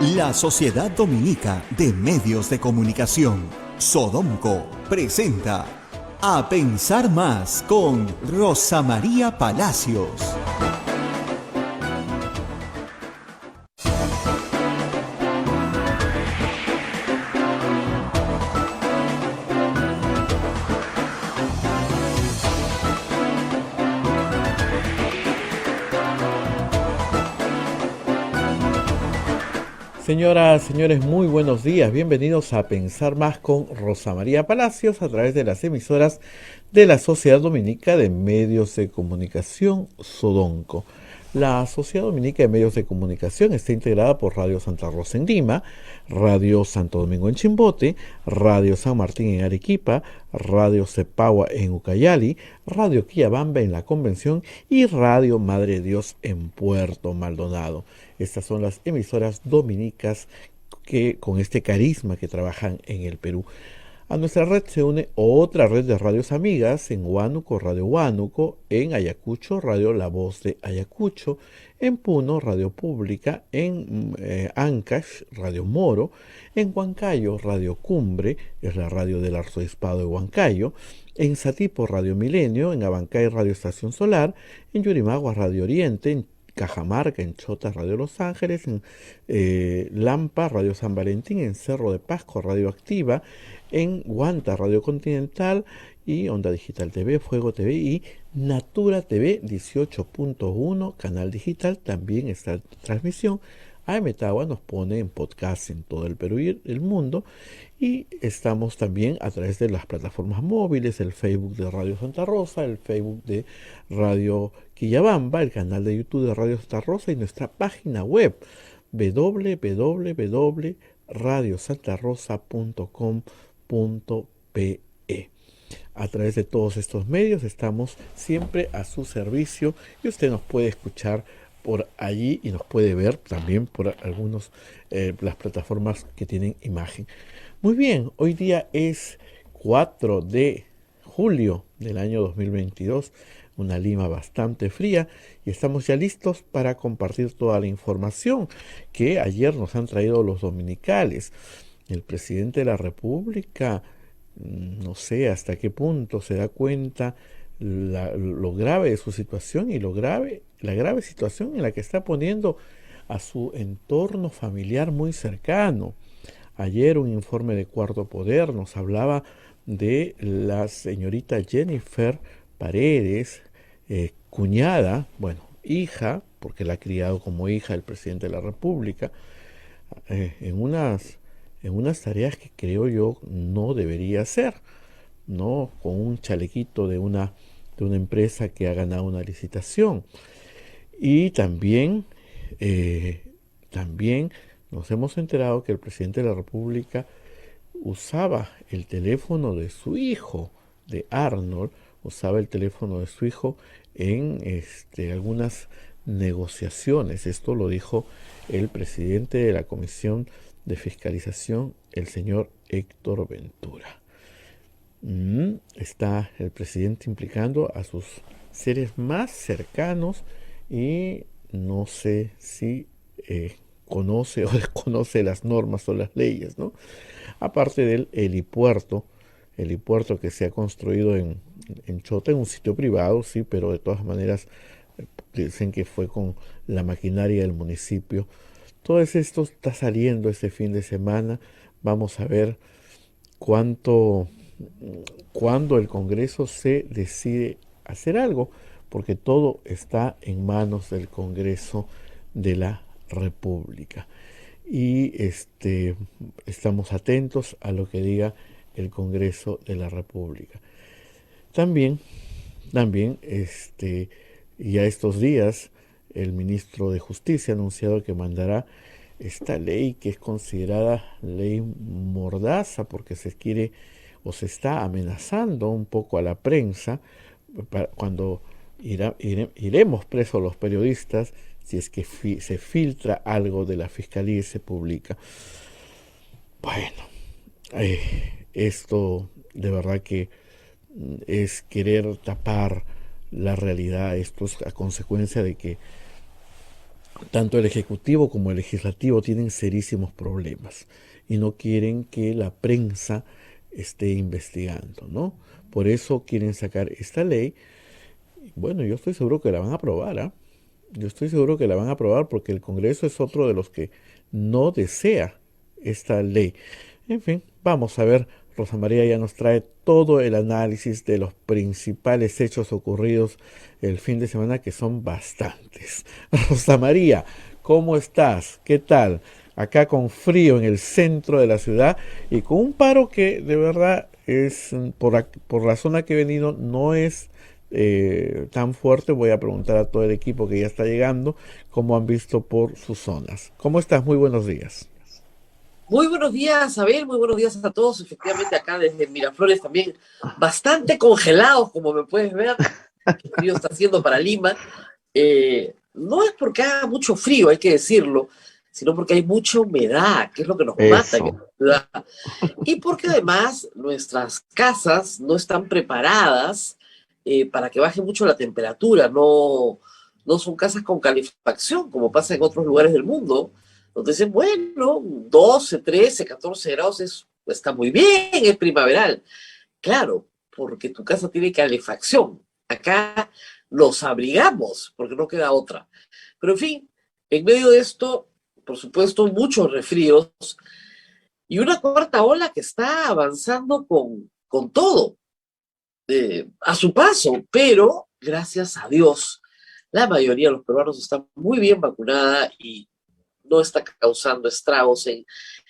La Sociedad Dominica de Medios de Comunicación, Sodomco, presenta A Pensar Más con Rosa María Palacios. Señoras, señores, muy buenos días. Bienvenidos a Pensar Más con Rosa María Palacios a través de las emisoras de la Sociedad Dominica de Medios de Comunicación, Sodonco. La Sociedad Dominica de Medios de Comunicación está integrada por Radio Santa Rosa en Lima, Radio Santo Domingo en Chimbote, Radio San Martín en Arequipa, Radio Cepagua en Ucayali, Radio Quillabamba en La Convención y Radio Madre de Dios en Puerto Maldonado. Estas son las emisoras dominicas que con este carisma que trabajan en el Perú. A nuestra red se une otra red de radios amigas en Huánuco, Radio Huánuco, en Ayacucho, Radio La Voz de Ayacucho, en Puno, Radio Pública, en Ancash, Radio Moro, en Huancayo, Radio Cumbre, es la radio del Arzobispado de Huancayo, en Satipo, Radio Milenio, en Abancay, Radio Estación Solar, en Yurimagua, Radio Oriente, en Cajamarca, en Chota, Radio Los Ángeles, en Lampa, Radio San Valentín, en Cerro de Pasco, Radio Activa, en Huanta, Radio Continental y Onda Digital TV, Fuego TV y Natura TV 18.1, canal digital, también está en transmisión. AM Tagua nos pone en podcast en todo el Perú y el mundo, y estamos también a través de las plataformas móviles, el Facebook de Radio Santa Rosa, el Facebook de Radio Quillabamba, el canal de YouTube de Radio Santa Rosa y nuestra página web www.radiosantarosa.com.pe. A través de todos estos medios estamos siempre a su servicio y usted nos puede escuchar por allí y nos puede ver también por algunas las plataformas que tienen imagen. Muy bien, hoy día es 4 de julio del año 2022, una Lima bastante fría, y estamos ya listos para compartir toda la información que ayer nos han traído los dominicales. El presidente de la República, no sé hasta qué punto se da cuenta lo grave de su situación y la grave situación en la que está poniendo a su entorno familiar muy cercano. Ayer un informe de Cuarto Poder nos hablaba de la señorita Jennifer Paredes, cuñada, hija, porque la ha criado como hija del presidente de la República, en unas tareas que creo yo no debería hacer, ¿no? Con un chalequito de una empresa que ha ganado una licitación. Y también nos hemos enterado que el presidente de la República usaba el teléfono de su hijo, de Arnold, usaba el teléfono de su hijo en algunas negociaciones. Esto lo dijo el presidente de la Comisión de Fiscalización, el señor Héctor Ventura. Está el presidente implicando a sus seres más cercanos y no sé si conoce o desconoce las normas o las leyes, ¿no? Aparte del helipuerto que se ha construido en Chota, en un sitio privado, sí, pero de todas maneras dicen que fue con la maquinaria del municipio. Todo esto está saliendo este fin de semana. Vamos a ver cuándo el Congreso se decide hacer algo, porque todo está en manos del Congreso de la República. Y estamos atentos a lo que diga el Congreso de la República. También ya estos días el ministro de Justicia ha anunciado que mandará esta ley que es considerada ley mordaza, porque se quiere o se está amenazando un poco a la prensa cuando iremos presos los periodistas si es que se filtra algo de la Fiscalía y se publica. Bueno, esto de verdad que es querer tapar la realidad. Esto es a consecuencia de que tanto el Ejecutivo como el Legislativo tienen serísimos problemas y no quieren que la prensa esté investigando, ¿no? Por eso quieren sacar esta ley. Bueno, yo estoy seguro que la van a aprobar, ¿ah? Yo estoy seguro que la van a aprobar porque el Congreso es otro de los que no desea esta ley. En fin, vamos a ver. Rosa María ya nos trae todo el análisis de los principales hechos ocurridos el fin de semana, que son bastantes. Rosa María, ¿cómo estás? ¿Qué tal? Acá con frío en el centro de la ciudad y con un paro que de verdad es, por la zona que he venido, no es tan fuerte. Voy a preguntar a todo el equipo que ya está llegando cómo han visto por sus zonas. ¿Cómo estás? Muy buenos días. Muy buenos días, Abel, muy buenos días a todos. Efectivamente, acá desde Miraflores también bastante congelados, como me puedes ver. Qué frío está haciendo para Lima. No es porque haga mucho frío, hay que decirlo, sino porque hay mucha humedad, que es lo que nos mata en esta ciudad. Y porque además nuestras casas no están preparadas para que baje mucho la temperatura. No son casas con calefacción, como pasa en otros lugares del mundo, donde dicen, bueno, 12, 13, 14 grados está muy bien, es primaveral. Claro, porque tu casa tiene calefacción. Acá los abrigamos, porque no queda otra. Pero en fin, en medio de esto, por supuesto, muchos resfríos y una cuarta ola que está avanzando con todo, a su paso, pero gracias a Dios, la mayoría de los peruanos están muy bien vacunada y no está causando estragos en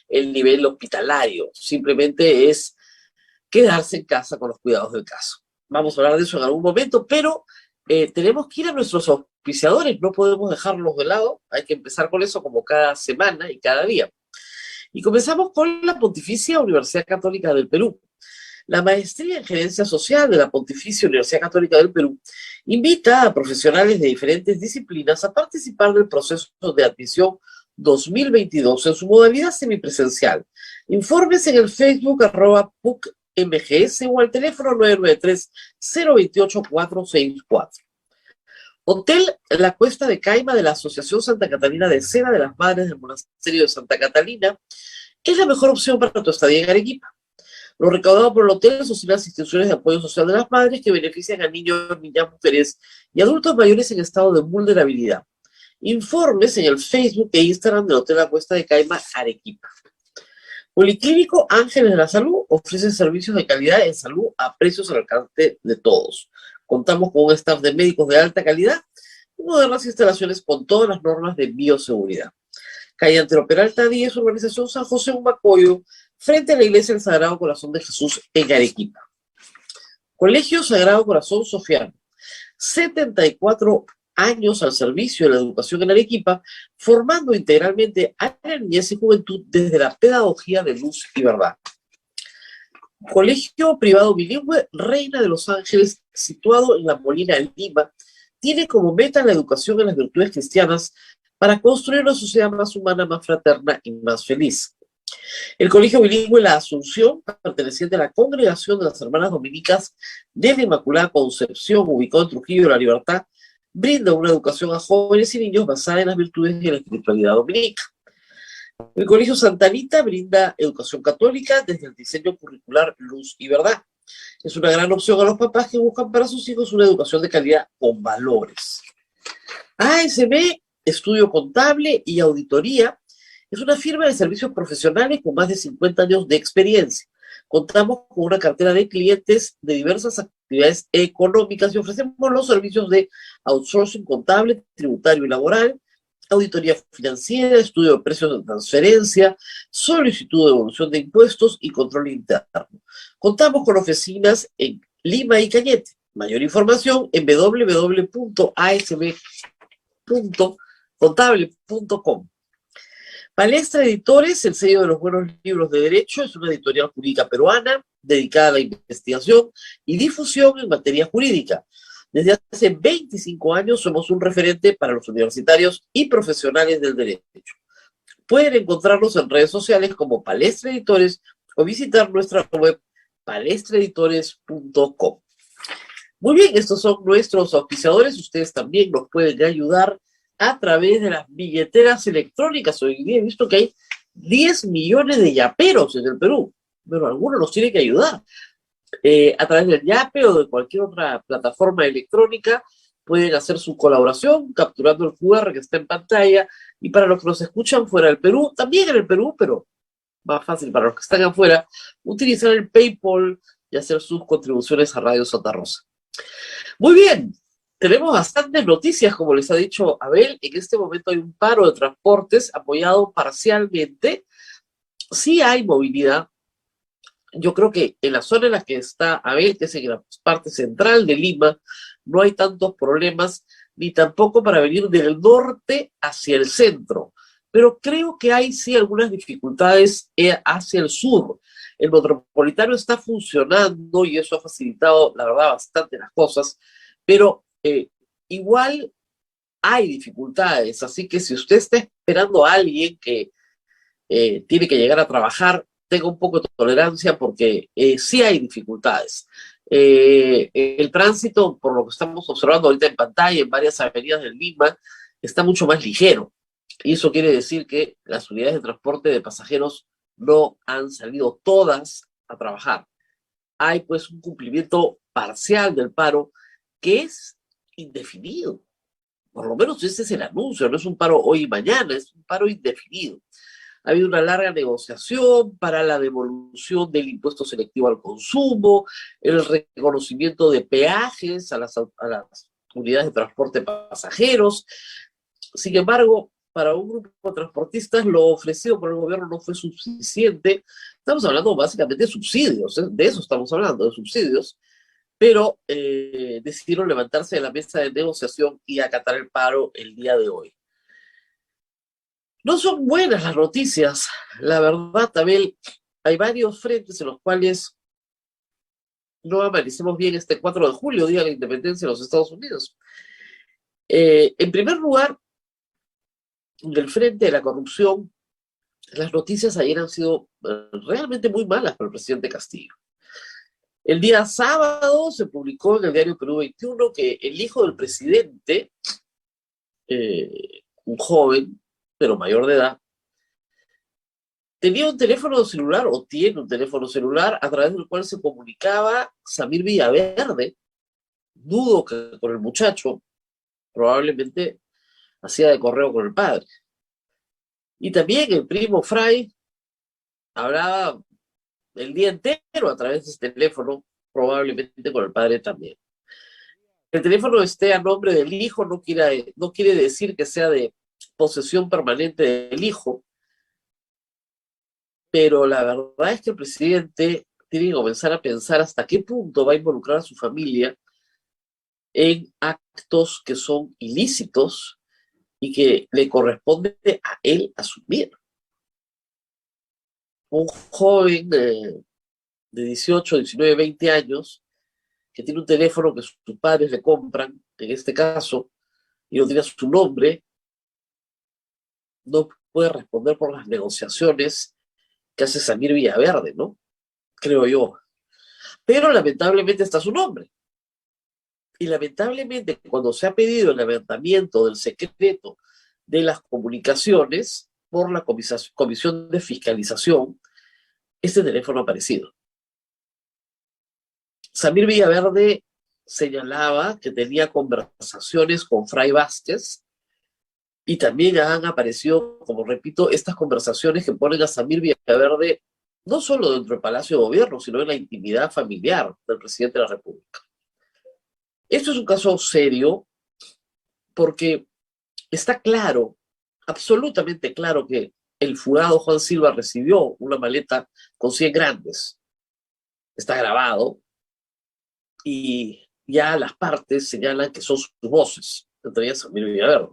el nivel hospitalario. Simplemente es quedarse en casa con los cuidados del caso. Vamos a hablar de eso en algún momento, pero tenemos que ir a nuestros auspiciadores, no podemos dejarlos de lado, hay que empezar con eso como cada semana y cada día. Y comenzamos con la Pontificia Universidad Católica del Perú. La Maestría en Gerencia Social de la Pontificia Universidad Católica del Perú invita a profesionales de diferentes disciplinas a participar del proceso de admisión 2022 en su modalidad semipresencial. Informes en el Facebook @PUCMGS o al teléfono 993-028-464. Hotel La Cuesta de Caima de la Asociación Santa Catalina de Cera de las Madres del Monasterio de Santa Catalina es la mejor opción para tu estadía en Arequipa. Lo recaudado por el hotel sostiene las instituciones de apoyo social de las madres que benefician a niños, niñas, mujeres y adultos mayores en estado de vulnerabilidad. Informes en el Facebook e Instagram del Hotel La Cuesta de Caima, Arequipa. Policlínico Ángeles de la Salud ofrece servicios de calidad en salud a precios al alcance de todos. Contamos con un staff de médicos de alta calidad y modernas instalaciones con todas las normas de bioseguridad. Calle Antero Peralta 10, Urbanización San José Humbacoyo, frente a la Iglesia del Sagrado Corazón de Jesús en Arequipa. Colegio Sagrado Corazón Sofiano, 74 años al servicio de la educación en Arequipa, formando integralmente a la niñez y juventud desde la pedagogía de luz y verdad. Colegio privado bilingüe Reina de los Ángeles, situado en La Molina, en Lima, tiene como meta la educación en las virtudes cristianas para construir una sociedad más humana, más fraterna y más feliz. El Colegio Bilingüe La Asunción, perteneciente a la Congregación de las Hermanas Dominicas de la Inmaculada Concepción, ubicado en Trujillo de la Libertad, brinda una educación a jóvenes y niños basada en las virtudes y en la espiritualidad dominica. El Colegio Santa Anita brinda educación católica desde el diseño curricular Luz y Verdad. Es una gran opción a los papás que buscan para sus hijos una educación de calidad con valores. ASB, Estudio Contable y Auditoría, es una firma de servicios profesionales con más de 50 años de experiencia. Contamos con una cartera de clientes de diversas actividades económicas y ofrecemos los servicios de outsourcing contable, tributario y laboral, auditoría financiera, estudio de precios de transferencia, solicitud de devolución de impuestos y control interno. Contamos con oficinas en Lima y Cañete. Mayor información en www.asb.contable.com. Palestra Editores, el sello de los buenos libros de derecho, es una editorial jurídica peruana dedicada a la investigación y difusión en materia jurídica. Desde hace 25 años somos un referente para los universitarios y profesionales del derecho. Pueden encontrarnos en redes sociales como Palestra Editores o visitar nuestra web palestraeditores.com. Muy bien, estos son nuestros auspiciadores. Ustedes también nos pueden ayudar a través de las billeteras electrónicas. Hoy día he visto que hay 10 millones de yaperos en el Perú, pero algunos nos tienen que ayudar. A través del Yape o de cualquier otra plataforma electrónica pueden hacer su colaboración capturando el QR que está en pantalla, y para los que nos escuchan fuera del Perú, también en el Perú, pero más fácil para los que están afuera, utilizar el PayPal y hacer sus contribuciones a Radio Santa Rosa. Muy bien, tenemos bastantes noticias, como les ha dicho Abel. En este momento hay un paro de transportes apoyado parcialmente. Sí hay movilidad. Yo creo que en la zona en la que está Abel, que es en la parte central de Lima, no hay tantos problemas, ni tampoco para venir del norte hacia el centro. Pero creo que hay sí algunas dificultades hacia el sur. El metropolitano está funcionando y eso ha facilitado, la verdad, bastante las cosas, pero igual hay dificultades. Así que si usted está esperando a alguien que tiene que llegar a trabajar, tenga un poco de tolerancia porque sí hay dificultades. El tránsito, por lo que estamos observando ahorita en pantalla, en varias avenidas de Lima, está mucho más ligero. Y eso quiere decir que las unidades de transporte de pasajeros no han salido todas a trabajar. Hay pues un cumplimiento parcial del paro que es indefinido. Por lo menos ese es el anuncio, no es un paro hoy y mañana, es un paro indefinido. Ha habido una larga negociación para la devolución del impuesto selectivo al consumo, el reconocimiento de peajes a las unidades de transporte de pasajeros. Sin embargo, para un grupo de transportistas lo ofrecido por el gobierno no fue suficiente. Estamos hablando básicamente de subsidios, de eso estamos hablando, de subsidios, pero decidieron levantarse de la mesa de negociación y acatar el paro el día de hoy. No son buenas las noticias, la verdad, Abel. Hay varios frentes en los cuales no amanecemos bien este 4 de julio, día de la independencia de los Estados Unidos. En primer lugar, del frente de la corrupción, las noticias ayer han sido realmente muy malas para el presidente Castillo. El día sábado se publicó en el diario Perú 21 que el hijo del presidente, un joven, pero mayor de edad, tenía un teléfono celular, o tiene un teléfono celular, a través del cual se comunicaba Samir Villaverde. Dudo que con el muchacho, probablemente hacía de correo con el padre. Y también el primo Fray hablaba el día entero a través de ese teléfono, probablemente con el padre también. El teléfono esté a nombre del hijo no quiere decir que sea de posesión permanente del hijo, pero la verdad es que el presidente tiene que comenzar a pensar hasta qué punto va a involucrar a su familia en actos que son ilícitos y que le corresponde a él asumir. Un joven de 18, 19, 20 años que tiene un teléfono que sus padres le compran, en este caso, y no tiene su nombre, no puede responder por las negociaciones que hace Samir Villaverde, ¿no? Creo yo. Pero lamentablemente está su nombre. Y lamentablemente cuando se ha pedido el levantamiento del secreto de las comunicaciones por la Comisión de Fiscalización, este teléfono ha aparecido. Samir Villaverde señalaba que tenía conversaciones con Fray Vázquez y también han aparecido, como repito, estas conversaciones que ponen a Samir Villaverde no solo dentro del Palacio de Gobierno, sino en la intimidad familiar del presidente de la República. Esto es un caso serio porque está claro, absolutamente claro, que el fugado Juan Silva recibió una maleta con 100 grandes. Está grabado y ya las partes señalan que son sus voces, entre ellas Samir Villaverde.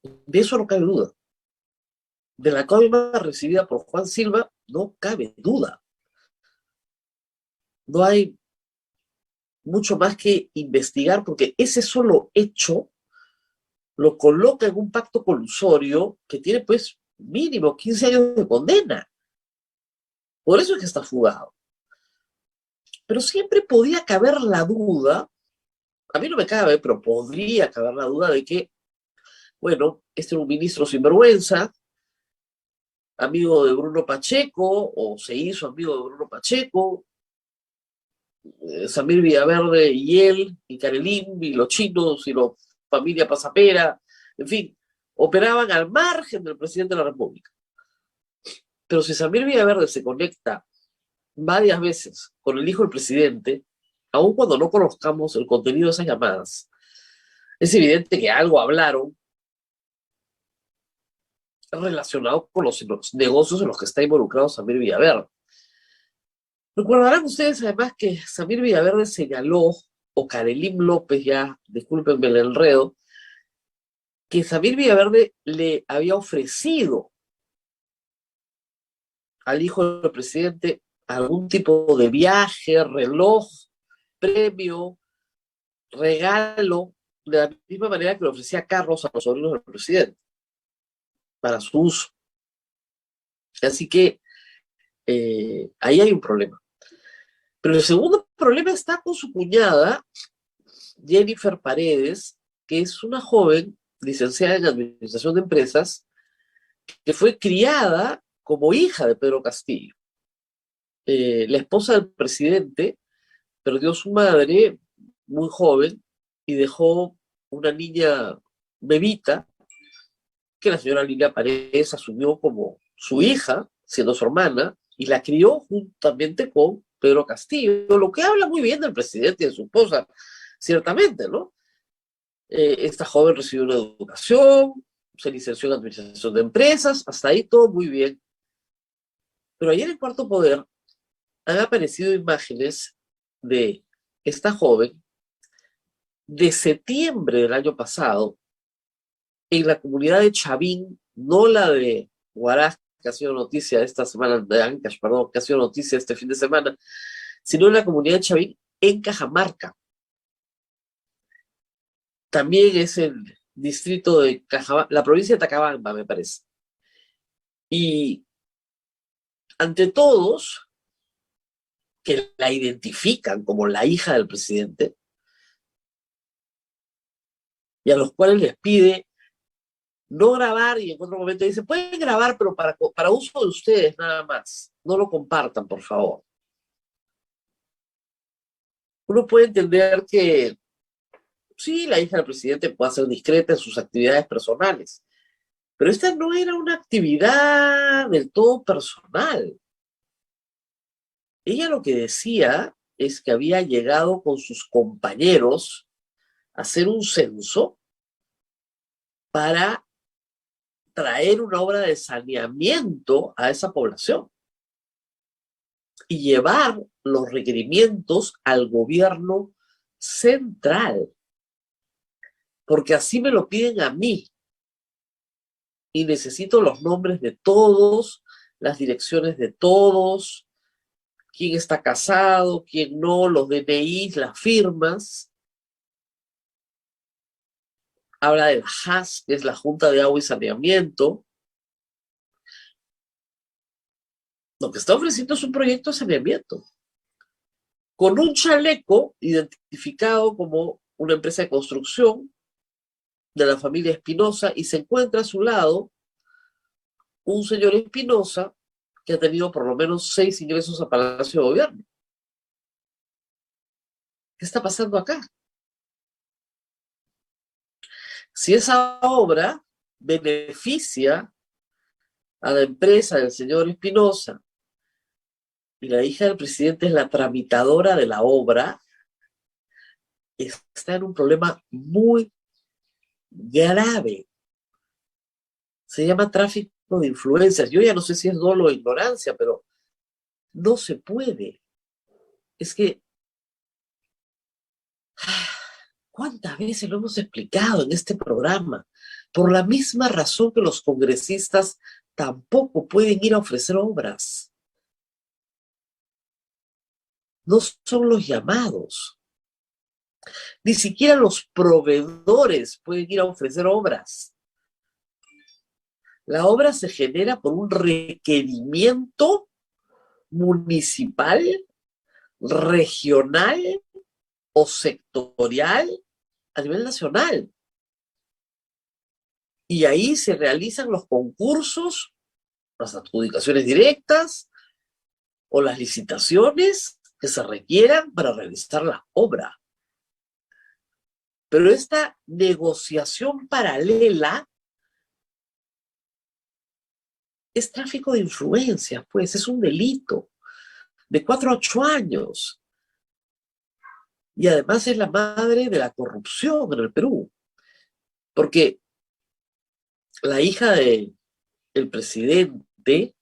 De eso no cabe duda. De la coima recibida por Juan Silva no cabe duda. No hay mucho más que investigar porque ese solo hecho lo coloca en un pacto colusorio que tiene pues mínimo 15 años de condena. Por eso es que está fugado. Pero siempre podía caber la duda a mí no me cabe, pero podría caber la duda de que, bueno, este era un ministro sinvergüenza, amigo de Bruno Pacheco, o se hizo amigo de Bruno Pacheco, Samir Villaverde y él, y Karelim, y los chinos, y la familia Pasapera, en fin, operaban al margen del presidente de la República. Pero si Samir Villaverde se conecta varias veces con el hijo del presidente, aun cuando no conozcamos el contenido de esas llamadas, es evidente que algo hablaron relacionado con los negocios en los que está involucrado Samir Villaverde. Recordarán ustedes además que Samir Villaverde señaló, o Karelim López, ya, discúlpenme el enredo, que Samir Villaverde le había ofrecido al hijo del presidente algún tipo de viaje, reloj, premio, regalo, de la misma manera que le ofrecía carros a los sobrinos del presidente, para su uso. Así que ahí hay un problema. Pero el segundo problema está con su cuñada, Jennifer Paredes, que es una joven licenciada en Administración de Empresas, que fue criada como hija de Pedro Castillo. La esposa del presidente perdió a su madre muy joven y dejó una niña bebita que la señora Lilia Paredes asumió como su hija, siendo su hermana, y la crió juntamente con Pedro Castillo, lo que habla muy bien del presidente y de su esposa, ciertamente, ¿no? Esta joven recibió una educación, se licenció en Administración de Empresas, hasta ahí todo muy bien. Pero ayer en Cuarto Poder han aparecido imágenes de esta joven de septiembre del año pasado en la comunidad de Chavín, no la de Huaraz, que ha sido noticia esta semana, de Ancash, perdón, que ha sido noticia este fin de semana, sino en la comunidad de Chavín, en Cajamarca. También es el distrito de Cajamarca, la provincia de Tacabamba, me parece. Y ante todos, que la identifican como la hija del presidente, y a los cuales les pide no grabar, y en otro momento dice, pueden grabar, pero para uso de ustedes nada más, no lo compartan, por favor. Uno puede entender que sí, la hija del presidente puede ser discreta en sus actividades personales, pero esta no era una actividad del todo personal. Ella lo que decía es que había llegado con sus compañeros a hacer un censo para traer una obra de saneamiento a esa población y llevar los requerimientos al gobierno central, porque así me lo piden a mí y necesito los nombres de todos, las direcciones de todos, quién está casado, quién no, los DNIs, las firmas. Habla de la JAS, que es la Junta de Agua y Saneamiento. Lo que está ofreciendo es un proyecto de saneamiento, con un chaleco identificado como una empresa de construcción de la familia Espinosa, y se encuentra a su lado un señor Espinosa que ha tenido por lo menos 6 ingresos a Palacio de Gobierno. ¿Qué está pasando acá? Si esa obra beneficia a la empresa del señor Espinosa y la hija del presidente es la tramitadora de la obra, está en un problema muy grave. Se llama tráfico de influencias. Yo ya no sé si es dolo o ignorancia, pero no se puede. Es que, ¿cuántas veces lo hemos explicado en este programa? Por la misma razón que los congresistas tampoco pueden ir a ofrecer obras. No son los llamados. Ni siquiera los proveedores pueden ir a ofrecer obras. La obra se genera por un requerimiento municipal, regional o sectorial a nivel nacional. Y ahí se realizan los concursos, las adjudicaciones directas o las licitaciones que se requieran para realizar la obra. Pero esta negociación paralela es tráfico de influencias, pues es un delito de 4 a 8 años. Y además es la madre de la corrupción en el Perú. Porque la hija del presidente,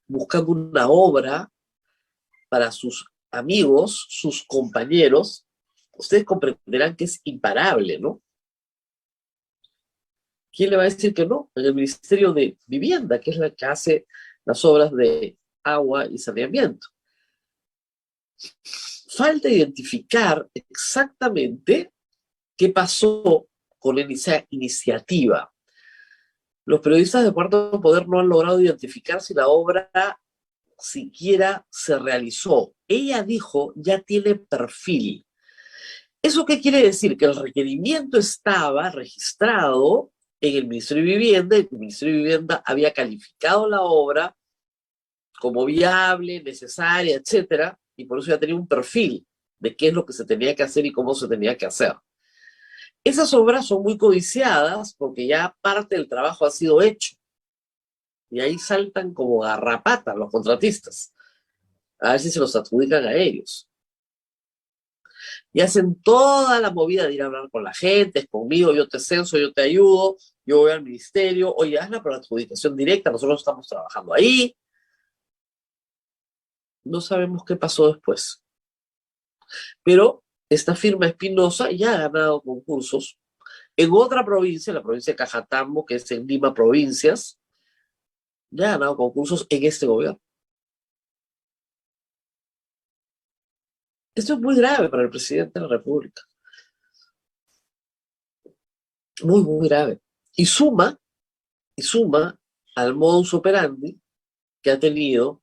buscando una obra para sus amigos, sus compañeros, ustedes comprenderán que es imparable, ¿no? ¿Quién le va a decir que no? En el Ministerio de Vivienda, que es la que hace las obras de agua y saneamiento. Falta identificar exactamente qué pasó con esa iniciativa. Los periodistas de Cuarto Poder no han logrado identificar si la obra siquiera se realizó. Ella dijo, ya tiene perfil. ¿Eso qué quiere decir? Que el requerimiento estaba registrado en el Ministerio de Vivienda, y el Ministerio de Vivienda había calificado la obra como viable, necesaria, etcétera, y por eso ya tenía un perfil de qué es lo que se tenía que hacer y cómo se tenía que hacer. Esas obras son muy codiciadas porque ya parte del trabajo ha sido hecho. Y ahí saltan como garrapatas los contratistas. A ver si se los adjudican a ellos. Y hacen toda la movida de ir a hablar con la gente, es conmigo, yo te censo, yo te ayudo, yo voy al ministerio, oye, hazla por adjudicación directa, nosotros estamos trabajando ahí. No sabemos qué pasó después. Pero esta firma Espinosa ya ha ganado concursos en otra provincia, la provincia de Cajatambo, que es en Lima Provincias, ya ha ganado concursos en este gobierno. Esto es muy grave para el presidente de la República. Muy, muy grave. Y suma al modus operandi que ha tenido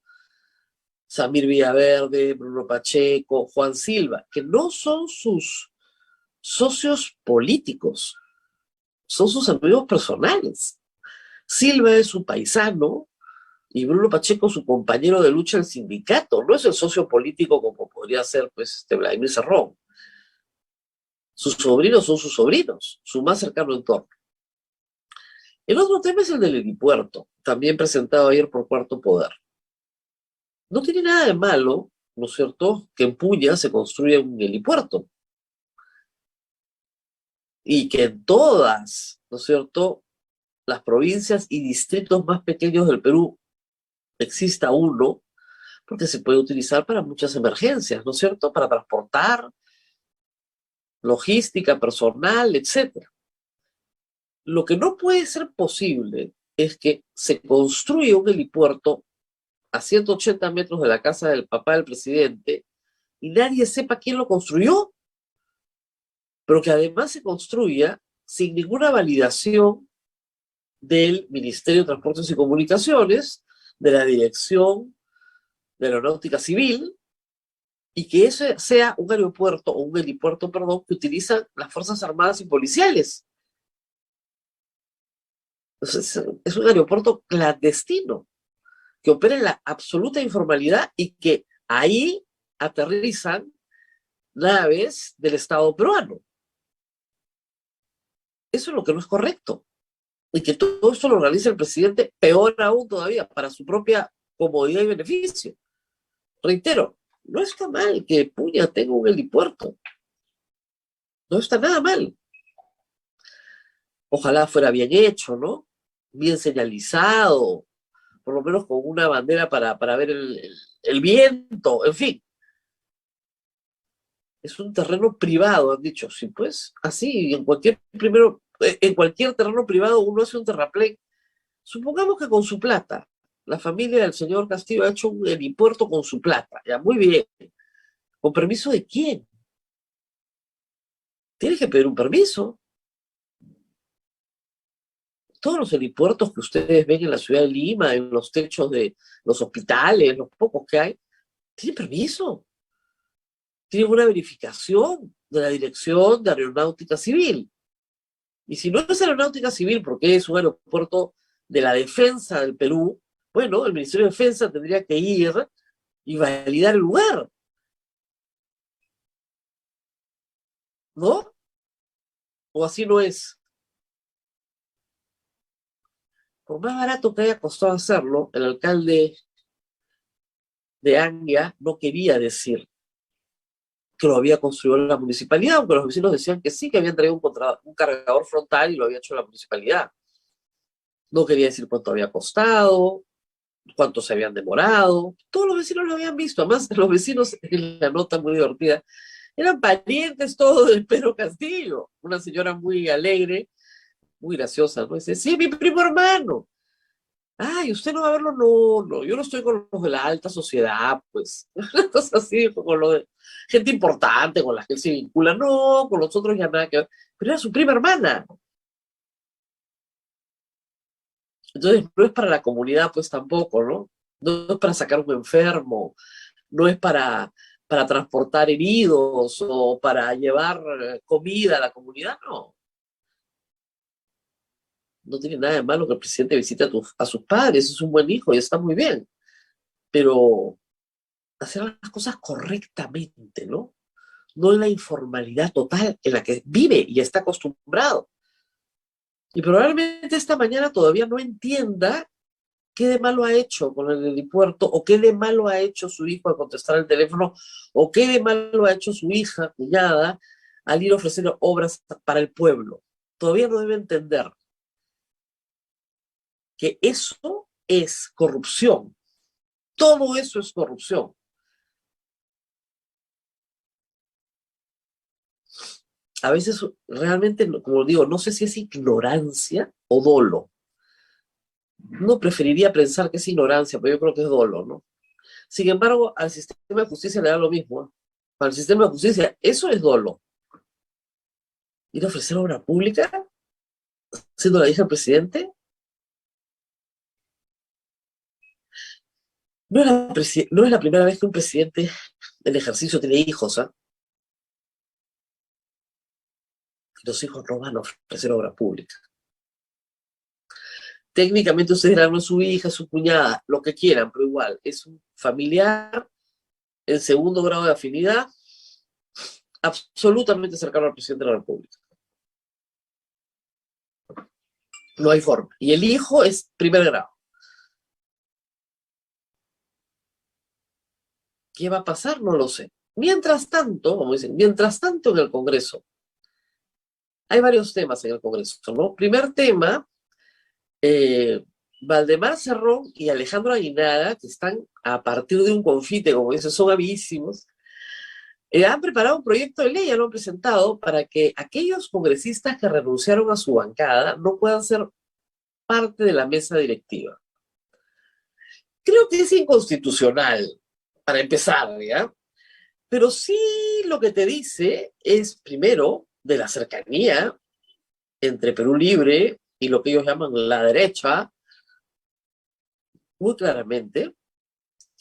Samir Villaverde, Bruno Pacheco, Juan Silva, que no son sus socios políticos, son sus amigos personales. Silva es su paisano y Bruno Pacheco su compañero de lucha del sindicato, no es el socio político como podría ser pues, Vladimir Cerrón. Sus sobrinos son sus sobrinos, su más cercano entorno. El otro tema es el del helipuerto, también presentado ayer por Cuarto Poder. No tiene nada de malo, ¿no es cierto?, que en Puña se construya un helipuerto. Y que en todas, ¿no es cierto?, las provincias y distritos más pequeños del Perú exista uno, porque se puede utilizar para muchas emergencias, ¿no es cierto?, para transportar, logística, personal, etc. Lo que no puede ser posible es que se construya un helipuerto a 180 metros de la casa del papá del presidente y nadie sepa quién lo construyó, pero que además se construya sin ninguna validación del Ministerio de Transportes y Comunicaciones, de la Dirección de Aeronáutica Civil, y que ese sea un aeropuerto, o un helipuerto, perdón, que utilizan las Fuerzas Armadas y Policiales. Entonces, es un aeropuerto clandestino, que opera en la absoluta informalidad y que ahí aterrizan naves del Estado peruano. Eso es lo que no es correcto. Y que todo esto lo realiza el presidente, peor aún todavía, para su propia comodidad y beneficio. Reitero, no está mal que Puña tenga un helipuerto. No está nada mal. Ojalá fuera bien hecho, ¿no? Bien señalizado, por lo menos con una bandera para ver el viento, en fin. Es un terreno privado, han dicho. Sí, pues, así, en cualquier terreno privado uno hace un terraplén. Supongamos que con su plata, la familia del señor Castillo ha hecho un helipuerto con su plata. Ya, muy bien. ¿Con permiso de quién? Tiene que pedir un permiso. Todos los helipuertos que ustedes ven en la ciudad de Lima, en los techos de los hospitales, los pocos que hay, tienen permiso. tienen una verificación de la Dirección de Aeronáutica Civil. Y si no es Aeronáutica Civil, porque es un aeropuerto de la defensa del Perú, bueno, el Ministerio de Defensa tendría que ir y validar el lugar, ¿no? O así no es. Por más barato que haya costado hacerlo, el alcalde de Anguia no quería decir que lo había construido la municipalidad, aunque los vecinos decían que sí, que habían traído un cargador frontal y lo había hecho la municipalidad. No quería decir cuánto había costado, cuánto se habían demorado. Todos los vecinos lo habían visto. Además, los vecinos, en la nota muy divertida, eran parientes todos del Pedro Castillo. Una señora muy alegre, muy graciosa, ¿no? Dice, sí, mi primo hermano. Ay, ¿usted no va a verlo? No, no, yo no estoy con los de la alta sociedad, pues. Cosas así, con lo de gente importante con la que él se vincula. No, con los otros ya nada que ver. Pero era su prima hermana. Entonces, no es para la comunidad, pues tampoco, ¿no? No es para sacar un enfermo, no es para transportar heridos o para llevar comida a la comunidad, no. No tiene nada de malo que el presidente visite a sus padres, es un buen hijo y está muy bien. Pero hacer las cosas correctamente, ¿no? No en la informalidad total en la que vive y está acostumbrado. Y probablemente esta mañana todavía no entienda qué de malo ha hecho con el helipuerto, o qué de malo ha hecho su hijo al contestar el teléfono, o qué de malo ha hecho su hija, cuñada, al ir ofreciendo obras para el pueblo. Todavía no debe entender que eso es corrupción. Todo eso es corrupción. A veces realmente, como digo, no sé si es ignorancia o dolo. No preferiría pensar que es ignorancia, pero yo creo que es dolo, ¿no? Sin embargo, al sistema de justicia le da lo mismo, ¿eh? Para el sistema de justicia, eso es dolo. Ir a ofrecer obra pública, siendo la hija del presidente, no es la primera vez que un presidente en ejercicio tiene hijos, ¿ah? Y los hijos no van a ofrecer obra pública. Técnicamente ustedes dirán, no es su hija, es su cuñada, lo que quieran, pero igual, es un familiar en segundo grado de afinidad, absolutamente cercano al presidente de la República. No hay forma. Y el hijo es primer grado. ¿Qué va a pasar? No lo sé. Mientras tanto, como dicen, mientras tanto en el Congreso, hay varios temas en el Congreso, ¿no? Primer tema, Valdemar Cerrón y Alejandro Aguinaga, que están a partir de un confite, como dicen, son amiguísimos, han preparado un proyecto de ley, ya lo han presentado, para que aquellos congresistas que renunciaron a su bancada no puedan ser parte de la mesa directiva. Creo que es inconstitucional, para empezar, ¿ya? Pero sí lo que te dice es, primero, de la cercanía entre Perú Libre y lo que ellos llaman la derecha, muy claramente,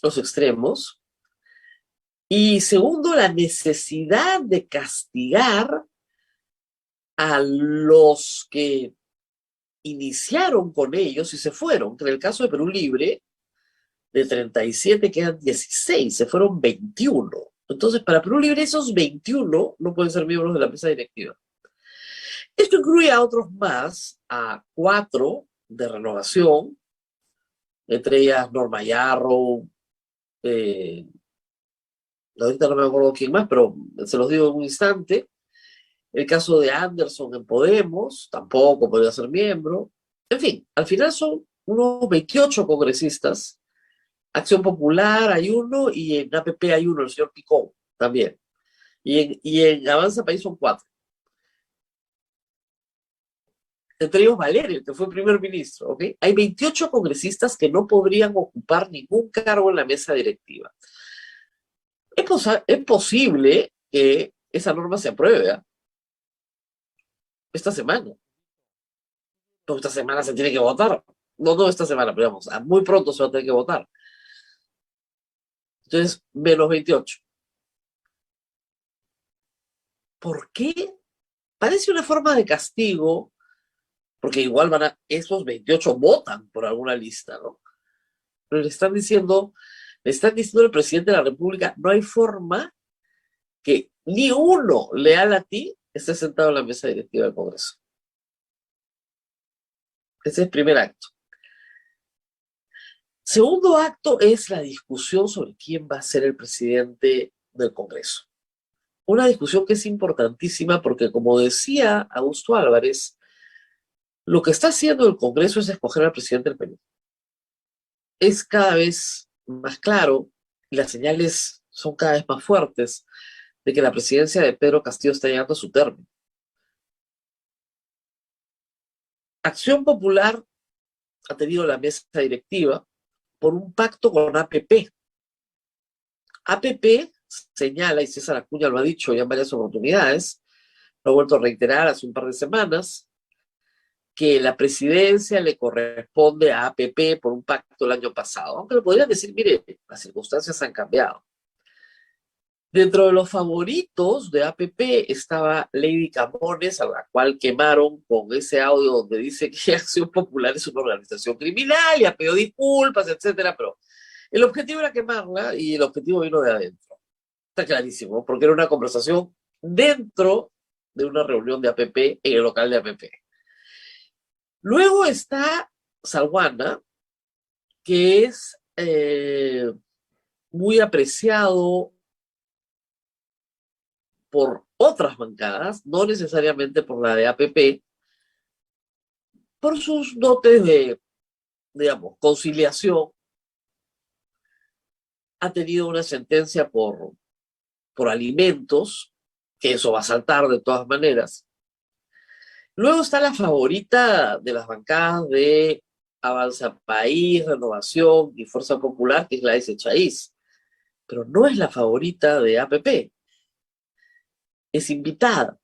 los extremos. Y segundo, la necesidad de castigar a los que iniciaron con ellos y se fueron, que en el caso de Perú Libre, de 37 quedan 16, se fueron 21. Entonces, para Perú Libre, esos 21 no pueden ser miembros de la mesa directiva. Esto incluye a otros más, a 4 de Renovación, entre ellas Norma Yarro, ahorita no me acuerdo quién más, pero se los digo en un instante. El caso de Anderson en Podemos, tampoco podría ser miembro. En fin, al final son unos 28 congresistas. Acción Popular hay uno y en APP hay uno, el señor Picón también. Y en Avanza País son 4. Entre ellos Valerio, que fue primer ministro, ¿ok? Hay 28 congresistas que no podrían ocupar ningún cargo en la mesa directiva. Es posible que esa norma se apruebe, ¿eh? Esta semana. Pero esta semana se tiene que votar. No esta semana, pero digamos, muy pronto se va a tener que votar. Entonces, menos 28. ¿Por qué? Parece una forma de castigo, porque igual esos 28 votan por alguna lista, ¿no? Pero le están diciendo al presidente de la República, no hay forma que ni uno leal a ti esté sentado en la mesa directiva del Congreso. Ese es el primer acto. Segundo acto es la discusión sobre quién va a ser el presidente del Congreso. Una discusión que es importantísima porque, como decía Augusto Álvarez, lo que está haciendo el Congreso es escoger al presidente del Perú. Es cada vez más claro y las señales son cada vez más fuertes de que la presidencia de Pedro Castillo está llegando a su término. Acción Popular ha tenido la mesa directiva por un pacto con APP. APP señala, y César Acuña lo ha dicho ya en varias oportunidades, lo ha vuelto a reiterar hace un par de semanas, que la presidencia le corresponde a APP por un pacto el año pasado. Aunque le podrían decir, mire, las circunstancias han cambiado. Dentro de los favoritos de APP estaba Lady Camones, a la cual quemaron con ese audio donde dice que Acción Popular es una organización criminal y ha pedido disculpas, etcétera, pero el objetivo era quemarla y el objetivo vino de adentro. Está clarísimo, porque era una conversación dentro de una reunión de APP en el local de APP. Luego está Salguana, que es muy apreciado por otras bancadas, no necesariamente por la de APP, por sus dotes de, digamos, conciliación. Ha tenido una sentencia por alimentos, que eso va a saltar de todas maneras. Luego está la favorita de las bancadas de Avanza País, Renovación y Fuerza Popular, que es la S. Chaís, pero no es la favorita de APP. Es invitada.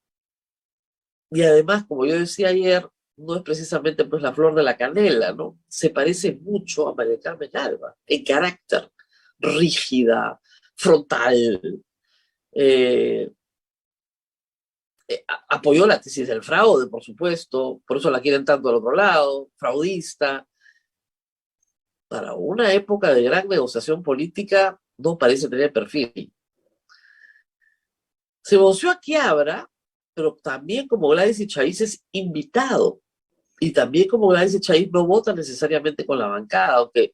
Y además, como yo decía ayer, no es precisamente pues la flor de la canela, ¿no? Se parece mucho a María Carmen Alba, en carácter, rígida, frontal. Apoyó la tesis del fraude, por supuesto, por eso la quieren tanto al otro lado, fraudista. Para una época de gran negociación política, no parece tener perfil. Se voció a Quiabra, pero también como Gladys Echaíz es invitado, y también como Gladys Echaíz no vota necesariamente con la bancada, aunque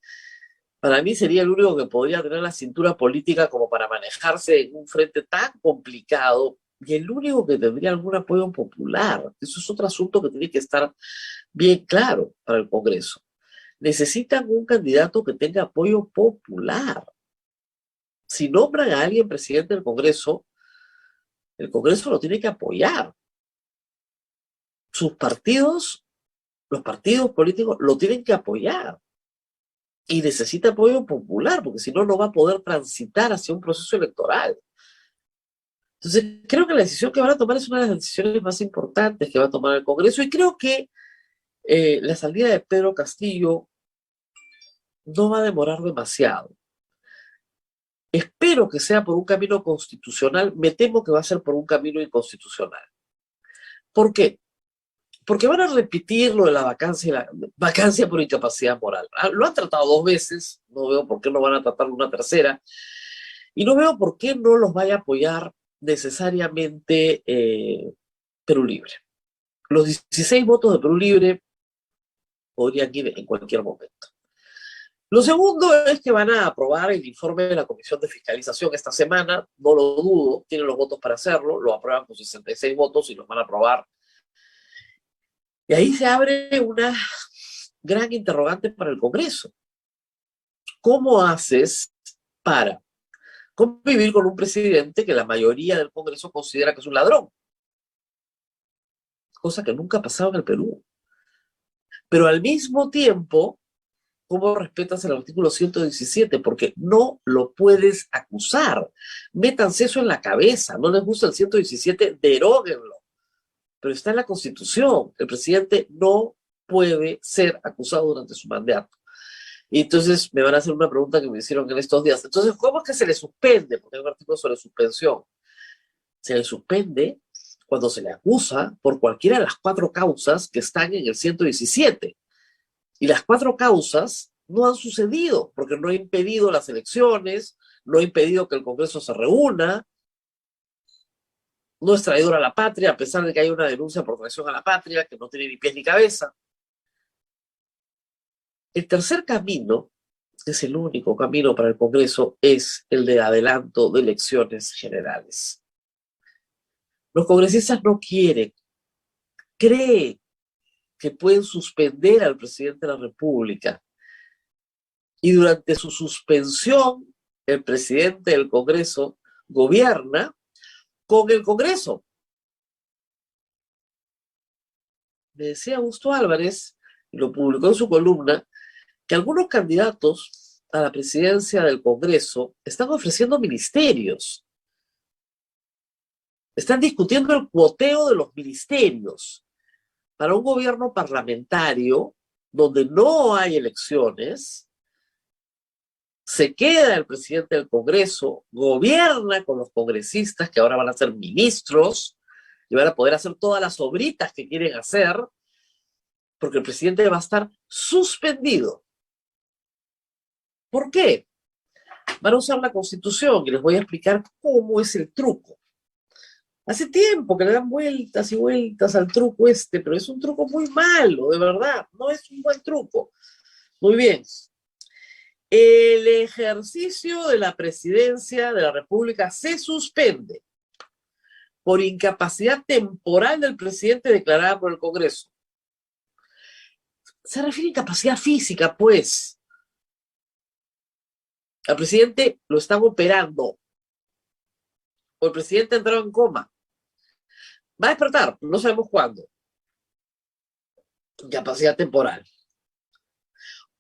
para mí sería el único que podría tener la cintura política como para manejarse en un frente tan complicado, y el único que tendría algún apoyo popular. Eso es otro asunto que tiene que estar bien claro para el Congreso. Necesitan un candidato que tenga apoyo popular. Si nombran a alguien presidente del Congreso, el Congreso lo tiene que apoyar. Sus partidos, los partidos políticos, lo tienen que apoyar. Y necesita apoyo popular, porque si no, no va a poder transitar hacia un proceso electoral. Entonces, creo que la decisión que van a tomar es una de las decisiones más importantes que va a tomar el Congreso, y creo que la salida de Pedro Castillo no va a demorar demasiado. Espero que sea por un camino constitucional, me temo que va a ser por un camino inconstitucional. ¿Por qué? Porque van a repetir lo de la vacancia por incapacidad moral. Lo han tratado 2 veces, no veo por qué no van a tratarlo una tercera, y no veo por qué no los vaya a apoyar necesariamente Perú Libre. Los 16 votos de Perú Libre podrían ir en cualquier momento. Lo segundo es que van a aprobar el informe de la Comisión de Fiscalización esta semana, no lo dudo, tienen los votos para hacerlo, lo aprueban con 66 votos y los van a aprobar. Y ahí se abre una gran interrogante para el Congreso. ¿Cómo haces para convivir con un presidente que la mayoría del Congreso considera que es un ladrón? Cosa que nunca ha pasado en el Perú. Pero al mismo tiempo, ¿cómo respetas el artículo 117? Porque no lo puedes acusar. Métanse eso en la cabeza. No les gusta el 117, deróguenlo. Pero está en la Constitución. El presidente no puede ser acusado durante su mandato. Y entonces me van a hacer una pregunta que me hicieron en estos días. Entonces, ¿cómo es que se le suspende? Porque hay un artículo sobre suspensión. Se le suspende cuando se le acusa por cualquiera de las 4 causas que están en el 117. Y las 4 causas no han sucedido porque no ha impedido las elecciones, no ha impedido que el Congreso se reúna, no es traidor a la patria, a pesar de que hay una denuncia por traición a la patria que no tiene ni pies ni cabeza. El tercer camino, que es el único camino para el Congreso, es el de adelanto de elecciones generales. Los congresistas no quieren, creen que pueden suspender al presidente de la República. Y durante su suspensión, el presidente del Congreso gobierna con el Congreso. Me decía Augusto Álvarez, y lo publicó en su columna, que algunos candidatos a la presidencia del Congreso están ofreciendo ministerios. Están discutiendo el cuoteo de los ministerios para un gobierno parlamentario donde no hay elecciones. Se queda el presidente del Congreso, gobierna con los congresistas que ahora van a ser ministros y van a poder hacer todas las obritas que quieren hacer, porque el presidente va a estar suspendido. ¿Por qué? Van a usar la Constitución y les voy a explicar cómo es el truco. Hace tiempo que le dan vueltas y vueltas al truco pero es un truco muy malo, de verdad, no es un buen truco. Muy bien. El ejercicio de la presidencia de la República se suspende por incapacidad temporal del presidente declarada por el Congreso. Se refiere a incapacidad física, pues. Al presidente lo están operando. O el presidente ha entrado en coma. Va a despertar, no sabemos cuándo. Incapacidad temporal.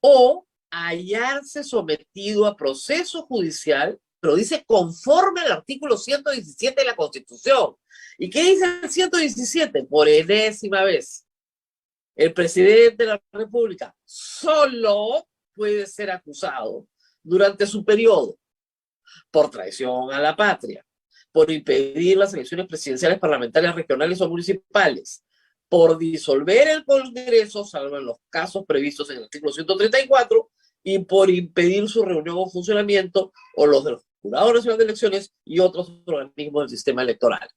O hallarse sometido a proceso judicial, pero dice conforme al artículo 117 de la Constitución. ¿Y qué dice el 117? Por enésima vez, el presidente de la República solo puede ser acusado durante su periodo por traición a la patria, por impedir las elecciones presidenciales, parlamentarias, regionales o municipales, por disolver el Congreso, salvo en los casos previstos en el artículo 134, y por impedir su reunión o funcionamiento, o los del Jurado Nacional de Elecciones y otros organismos del sistema electoral.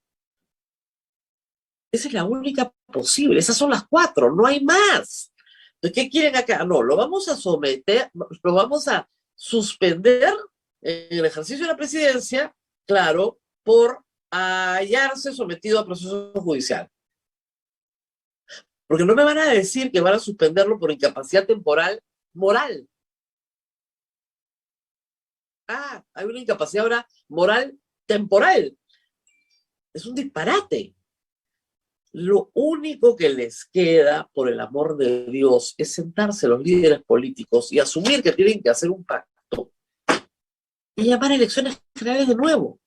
Esa es la única posible, esas son las 4, no hay más. Entonces, ¿qué quieren acá? No, lo vamos a someter, lo vamos a suspender en el ejercicio de la presidencia, claro, por hallarse sometido a proceso judicial. Porque no me van a decir que van a suspenderlo por incapacidad temporal moral. Ah, hay una incapacidad ahora moral temporal. Es un disparate. Lo único que les queda, por el amor de Dios, es sentarse los líderes políticos y asumir que tienen que hacer un pacto y llamar a elecciones generales de nuevo.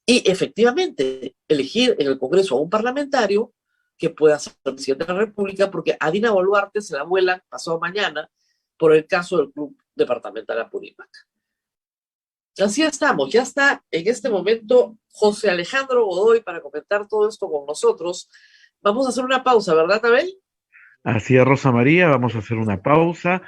Y efectivamente elegir en el Congreso a un parlamentario que pueda ser presidente de la República, porque a Dina Boluarte se la vuelan pasado mañana por el caso del Club Departamental Apurímac. Así estamos, ya está en este momento José Alejandro Godoy para comentar todo esto con nosotros. Vamos a hacer una pausa, ¿verdad, Abel? Así es, Rosa María, vamos a hacer una pausa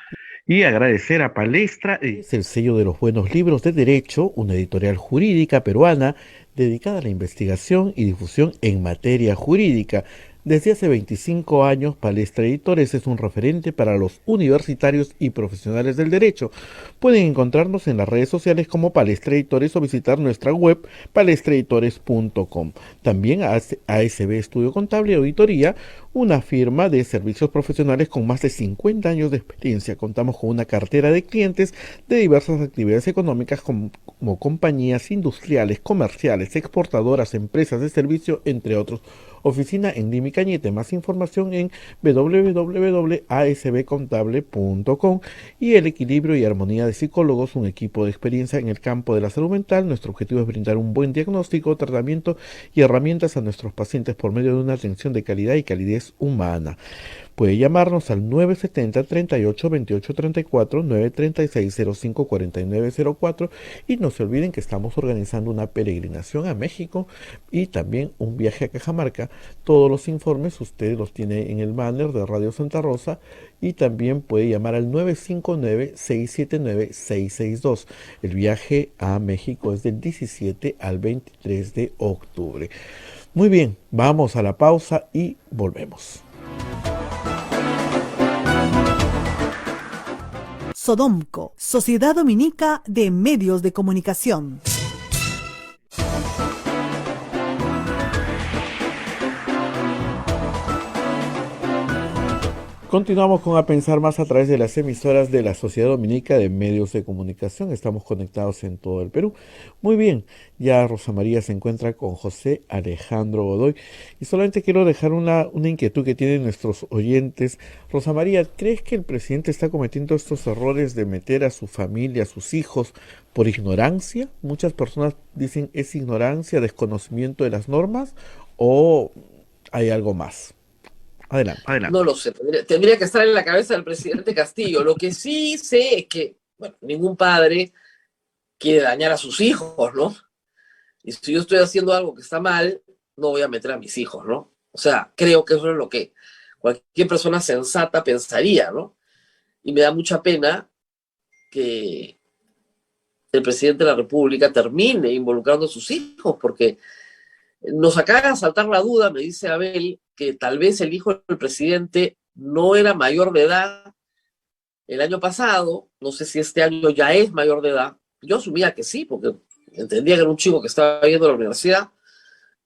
y agradecer a Palestra. Es el sello de los buenos libros de Derecho, una editorial jurídica peruana dedicada a la investigación y difusión en materia jurídica. Desde hace 25 años, Palestra Editores es un referente para los universitarios y profesionales del derecho. Pueden encontrarnos en las redes sociales como Palestra Editores o visitar nuestra web palestraeditores.com. También ASB Estudio Contable y Auditoría, una firma de servicios profesionales con más de 50 años de experiencia. Contamos con una cartera de clientes de diversas actividades económicas como compañías industriales, comerciales, exportadoras, empresas de servicio, entre otros. Oficina en Lima y Cañete. Más información en www.asbcontable.com. Y El Equilibrio y Armonía de Psicólogos, un equipo de experiencia en el campo de la salud mental. Nuestro objetivo es brindar un buen diagnóstico, tratamiento y herramientas a nuestros pacientes por medio de una atención de calidad y calidez es humana. Puede llamarnos al 970-3828-34, 936-054904 y no se olviden que estamos organizando una peregrinación a México y también un viaje a Cajamarca. Todos los informes ustedes los tiene en el banner de Radio Santa Rosa y también puede llamar al 959-679-662. El viaje a México es del 17 al 23 de octubre. Muy bien, vamos a la pausa y volvemos. Sodomco, Sociedad Dominica de Medios de Comunicación. Continuamos con A Pensar Más a través de las emisoras de la Sociedad Dominica de Medios de Comunicación. Estamos conectados en todo el Perú. Muy bien, ya Rosa María se encuentra con José Alejandro Godoy. Y solamente quiero dejar una inquietud que tienen nuestros oyentes. Rosa María, ¿crees que el presidente está cometiendo estos errores de meter a su familia, a sus hijos, por ignorancia? Muchas personas dicen, ¿es ignorancia, desconocimiento de las normas o hay algo más? Adelante. No lo sé, tendría que estar en la cabeza del presidente Castillo. Lo que sí sé es que, bueno, ningún padre quiere dañar a sus hijos, ¿no? Y si yo estoy haciendo algo que está mal, no voy a meter a mis hijos, ¿no? O sea, creo que eso es lo que cualquier persona sensata pensaría, ¿no? Y me da mucha pena que el presidente de la República termine involucrando a sus hijos, porque nos acaba de saltar la duda, me dice Abel, que tal vez el hijo del presidente no era mayor de edad el año pasado, no sé si este año ya es mayor de edad. Yo asumía que sí, porque entendía que era un chico que estaba yendo a la universidad,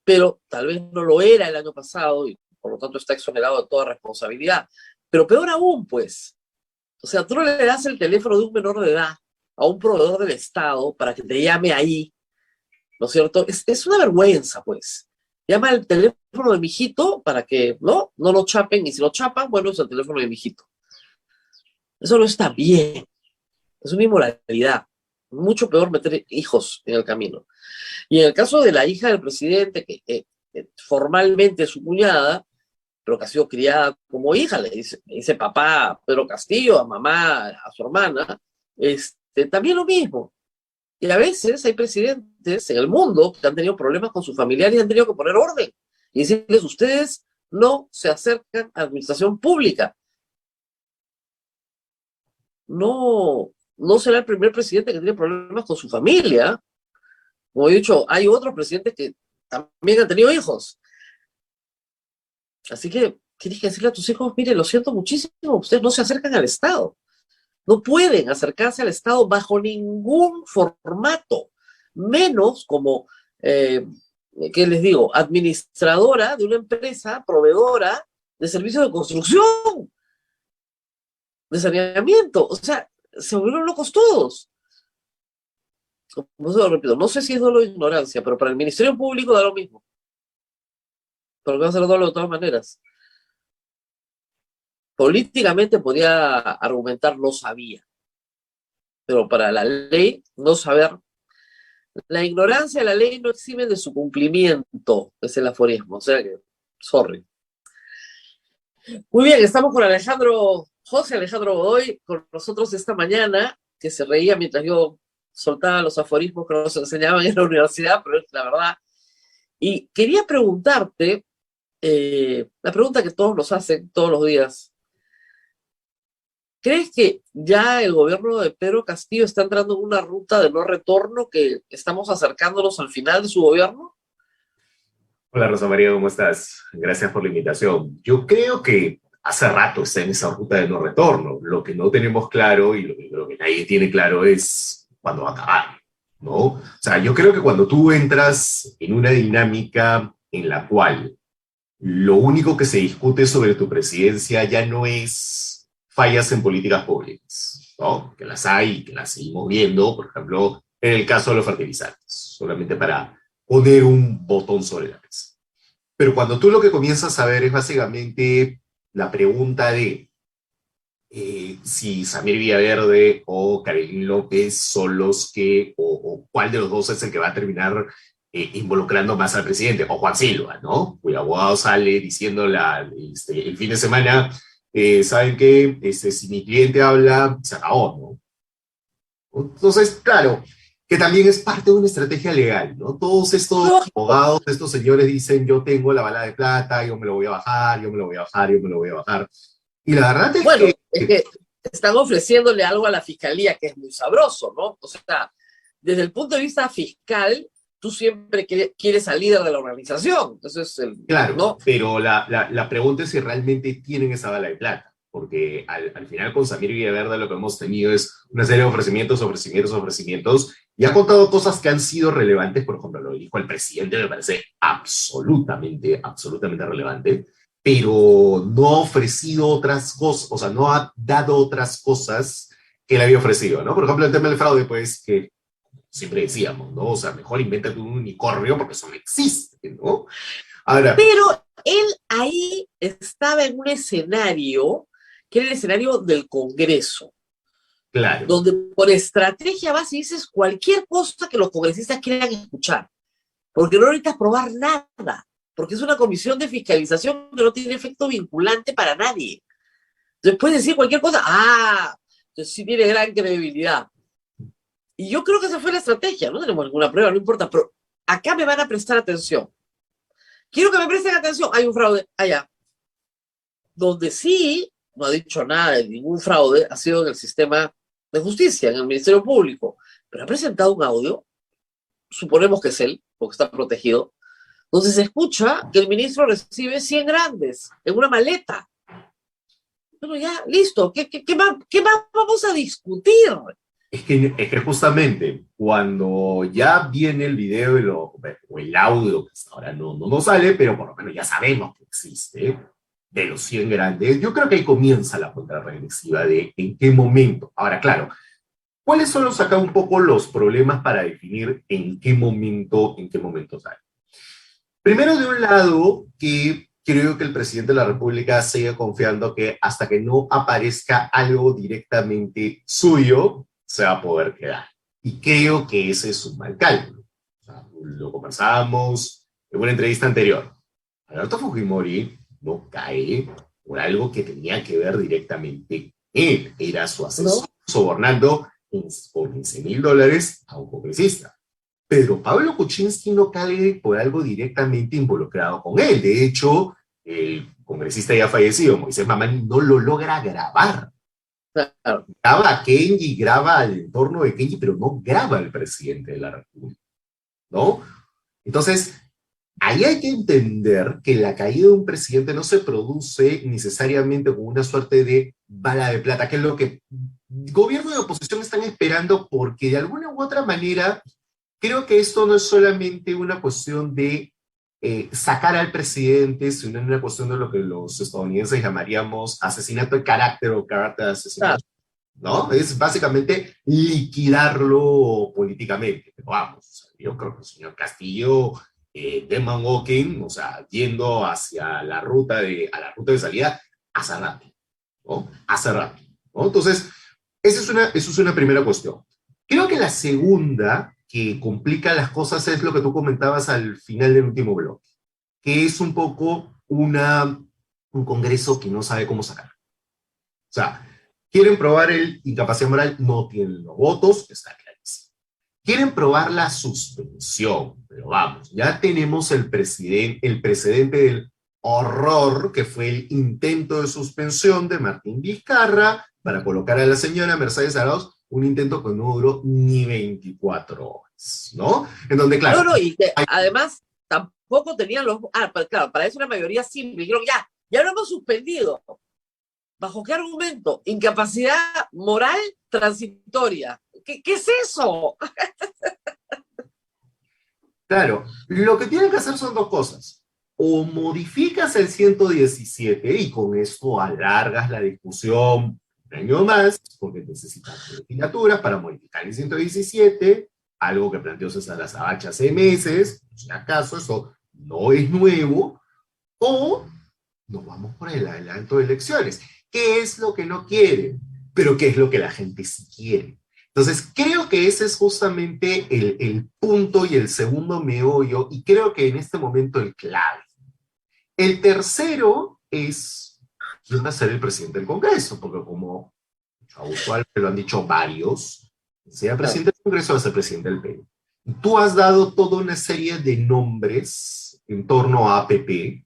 pero tal vez no lo era el año pasado y por lo tanto está exonerado de toda responsabilidad. Pero peor aún, pues, o sea, tú no le das el teléfono de un menor de edad a un proveedor del Estado para que te llame ahí, ¿no es cierto? Es una vergüenza, pues. Llama al teléfono de mi hijito para que no lo chapen, y si lo chapan, bueno, es el teléfono de mi hijito. Eso no está bien. Es una inmoralidad. Mucho peor meter hijos en el camino. Y en el caso de la hija del presidente, que formalmente es su cuñada, pero que ha sido criada como hija, le dice papá a Pedro Castillo, a mamá, a su hermana, también lo mismo. Y a veces hay presidentes en el mundo que han tenido problemas con sus familiares y han tenido que poner orden y decirles, ustedes no se acercan a la administración pública. No será el primer presidente que tiene problemas con su familia. Como he dicho, hay otros presidentes que también han tenido hijos. Así que tienes que decirle a tus hijos, mire, lo siento muchísimo, ustedes no se acercan al Estado. No pueden acercarse al Estado bajo ningún formato, menos como, ¿qué les digo?, administradora de una empresa proveedora de servicios de construcción, de saneamiento. O sea, se volvieron locos todos. Como se lo repito, no sé si es dolo de ignorancia, pero para el Ministerio Público da lo mismo. Pero va a ser dolo de todas maneras. Políticamente podría argumentar no sabía, pero para la ley no saber. La ignorancia de la ley no exime de su cumplimiento, es el aforismo, o sea que, sorry. Muy bien, estamos con José Alejandro Godoy, con nosotros esta mañana, que se reía mientras yo soltaba los aforismos que nos enseñaban en la universidad, pero es la verdad. Y quería preguntarte, la pregunta que todos nos hacen todos los días, ¿crees que ya el gobierno de Pedro Castillo está entrando en una ruta de no retorno, que estamos acercándonos al final de su gobierno? Hola Rosa María, ¿cómo estás? Gracias por la invitación. Yo creo que hace rato está en esa ruta de no retorno. Lo que no tenemos claro y lo que nadie tiene claro es cuándo va a acabar, ¿no? O sea, yo creo que cuando tú entras en una dinámica en la cual lo único que se discute sobre tu presidencia ya no es fallas en políticas públicas, ¿no? Que las hay y que las seguimos viendo, por ejemplo, en el caso de los fertilizantes, solamente para poner un botón sobre la mesa. Pero cuando tú lo que comienzas a ver es básicamente la pregunta de si Samir Villaverde o Karelyn López son los que, o cuál de los dos es el que va a terminar involucrando más al presidente, o Juan Silva, ¿no? Cuyo abogado sale diciendo el fin de semana, ¿saben qué? Si mi cliente habla, se acabó, ¿no? Entonces, claro, que también es parte de una estrategia legal, ¿no? Todos estos Lógico. abogados, estos señores dicen, yo tengo la bala de plata, yo me lo voy a bajar, yo me lo voy a bajar, yo me lo voy a bajar. Y la verdad es Bueno, que, es que están ofreciéndole algo a la fiscalía que es muy sabroso, ¿no? O sea, desde el punto de vista fiscal, tú siempre quieres al líder de la organización. Entonces, claro, ¿no? pero la pregunta es si realmente tienen esa bala de plata, porque al final con Samir Villaverde lo que hemos tenido es una serie de ofrecimientos, ofrecimientos, ofrecimientos, y ha contado cosas que han sido relevantes, por ejemplo, lo dijo el presidente, me parece absolutamente, absolutamente relevante, pero no ha ofrecido otras cosas, o sea, no ha dado otras cosas que él había ofrecido, ¿no? Por ejemplo, el tema del fraude, pues, que siempre decíamos, ¿no? O sea, mejor invéntate un unicornio porque eso no existe, ¿no? Ahora, Pero él ahí estaba en un escenario que era el escenario del Congreso, claro, donde por estrategia vas y dices cualquier cosa que los congresistas quieran escuchar, porque no necesitas probar nada, porque es una comisión de fiscalización que no tiene efecto vinculante para nadie. Entonces puedes decir cualquier cosa, entonces sí tiene gran credibilidad. Y yo creo que esa fue la estrategia, no tenemos ninguna prueba, no importa, pero acá me van a prestar atención. Quiero que me presten atención, hay un fraude allá. Donde sí no ha dicho nada de ningún fraude ha sido en el sistema de justicia, en el Ministerio Público, pero ha presentado un audio, suponemos que es él, porque está protegido, donde se escucha que el ministro recibe 100 grandes en una maleta. Bueno, ya, listo, ¿qué más vamos a discutir? es que justamente cuando ya viene el video o el audio, que hasta ahora no sale, pero por lo menos ya sabemos que existe, de los 100 grandes, yo creo que ahí comienza la contrarregresiva de en qué momento. Ahora, claro, ¿cuáles son acá un poco los problemas para definir en qué momento sale? Primero, de un lado, que creo que el presidente de la República sigue confiando que hasta que no aparezca algo directamente suyo, se va a poder quedar. Y creo que ese es un mal cálculo. O sea, lo conversábamos en una entrevista anterior. Alberto Fujimori no cae por algo que tenía que ver directamente él. Era su asesor, ¿No? sobornando por $15,000 a un congresista. Pero Pablo Kuczynski no cae por algo directamente involucrado con él. De hecho, el congresista ya fallecido, Moisés Mamani, no lo logra grabar. Claro. Graba a Kenji, graba al entorno de Kenji, pero no graba al presidente de la República, ¿no? Entonces, ahí hay que entender que la caída de un presidente no se produce necesariamente con una suerte de bala de plata, que es lo que gobierno y oposición están esperando, porque de alguna u otra manera creo que esto no es solamente una cuestión de sacar al presidente, sino una cuestión de lo que los estadounidenses llamaríamos asesinato de carácter o carácter de asesinato, ¿no? Es básicamente liquidarlo políticamente. Pero vamos, yo creo que el señor Castillo, Demon Walking, o sea, yendo hacia a la ruta de salida, hace rato, ¿no? Hace rato, ¿no? Entonces, esa es una primera cuestión. Creo que la segunda que complica las cosas es lo que tú comentabas al final del último bloque, que es un poco un Congreso que no sabe cómo sacar. O sea, quieren probar el incapacidad moral, no tienen los votos, está clarísimo. Quieren probar la suspensión, pero vamos, ya tenemos el precedente del horror que fue el intento de suspensión de Martín Vizcarra para colocar a la señora Mercedes Arauz, un intento que no duró ni 24 horas, ¿no? En donde, claro. No, y que además tampoco tenían los. Claro, para eso una mayoría simple. Dijeron, ya lo hemos suspendido. ¿Bajo qué argumento? Incapacidad moral transitoria. ¿Qué es eso? Claro, lo que tienen que hacer son dos cosas. O modificas el 117 y con esto alargas la discusión un año más, porque necesitas legislaturas para modificar el 117, algo que planteó César Azabache hace meses, si acaso eso no es nuevo, o nos vamos por el adelanto de elecciones. ¿Qué es lo que no quieren? Pero ¿qué es lo que la gente sí quiere? Entonces, creo que ese es justamente el punto y el segundo meollo, y creo que en este momento el clave. El tercero es quién va a ser el presidente del Congreso, porque como usual lo han dicho varios, sea presidente del Congreso va a ser presidente del Perú. Tú has dado toda una serie de nombres en torno a APP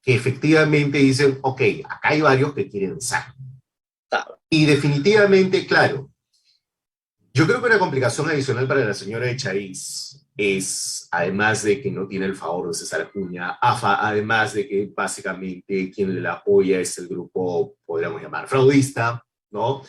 que efectivamente dicen, ok, acá hay varios que quieren ser. Y definitivamente, claro, yo creo que una complicación adicional para la señora Echariz es, además de que no tiene el favor de César Acuña, además de que básicamente quien la apoya es el grupo, podríamos llamar, fraudista, ¿no?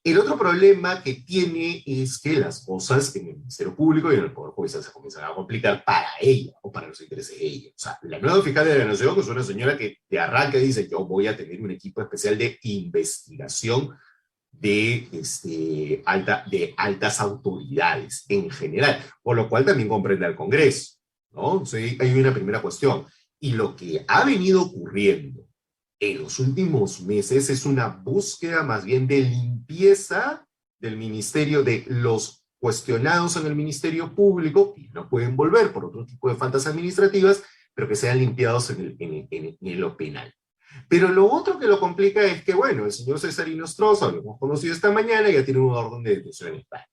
El otro problema que tiene es que las cosas en el Ministerio Público y en el Poder Judicial se comienzan a complicar para ella o para los intereses de ella. O sea, la nueva fiscal de la Nación es una señora que de arranque dice, yo voy a tener un equipo especial de investigación de altas autoridades en general, por lo cual también comprende al Congreso, ¿no? Sí, hay una primera cuestión. Y lo que ha venido ocurriendo en los últimos meses es una búsqueda más bien de limpieza del ministerio, de los cuestionados en el Ministerio Público, que no pueden volver por otro tipo de faltas administrativas, pero que sean limpiados en lo penal. Pero lo otro que lo complica es que, bueno, el señor César Inostroza, lo hemos conocido esta mañana, ya tiene un orden de detención en España.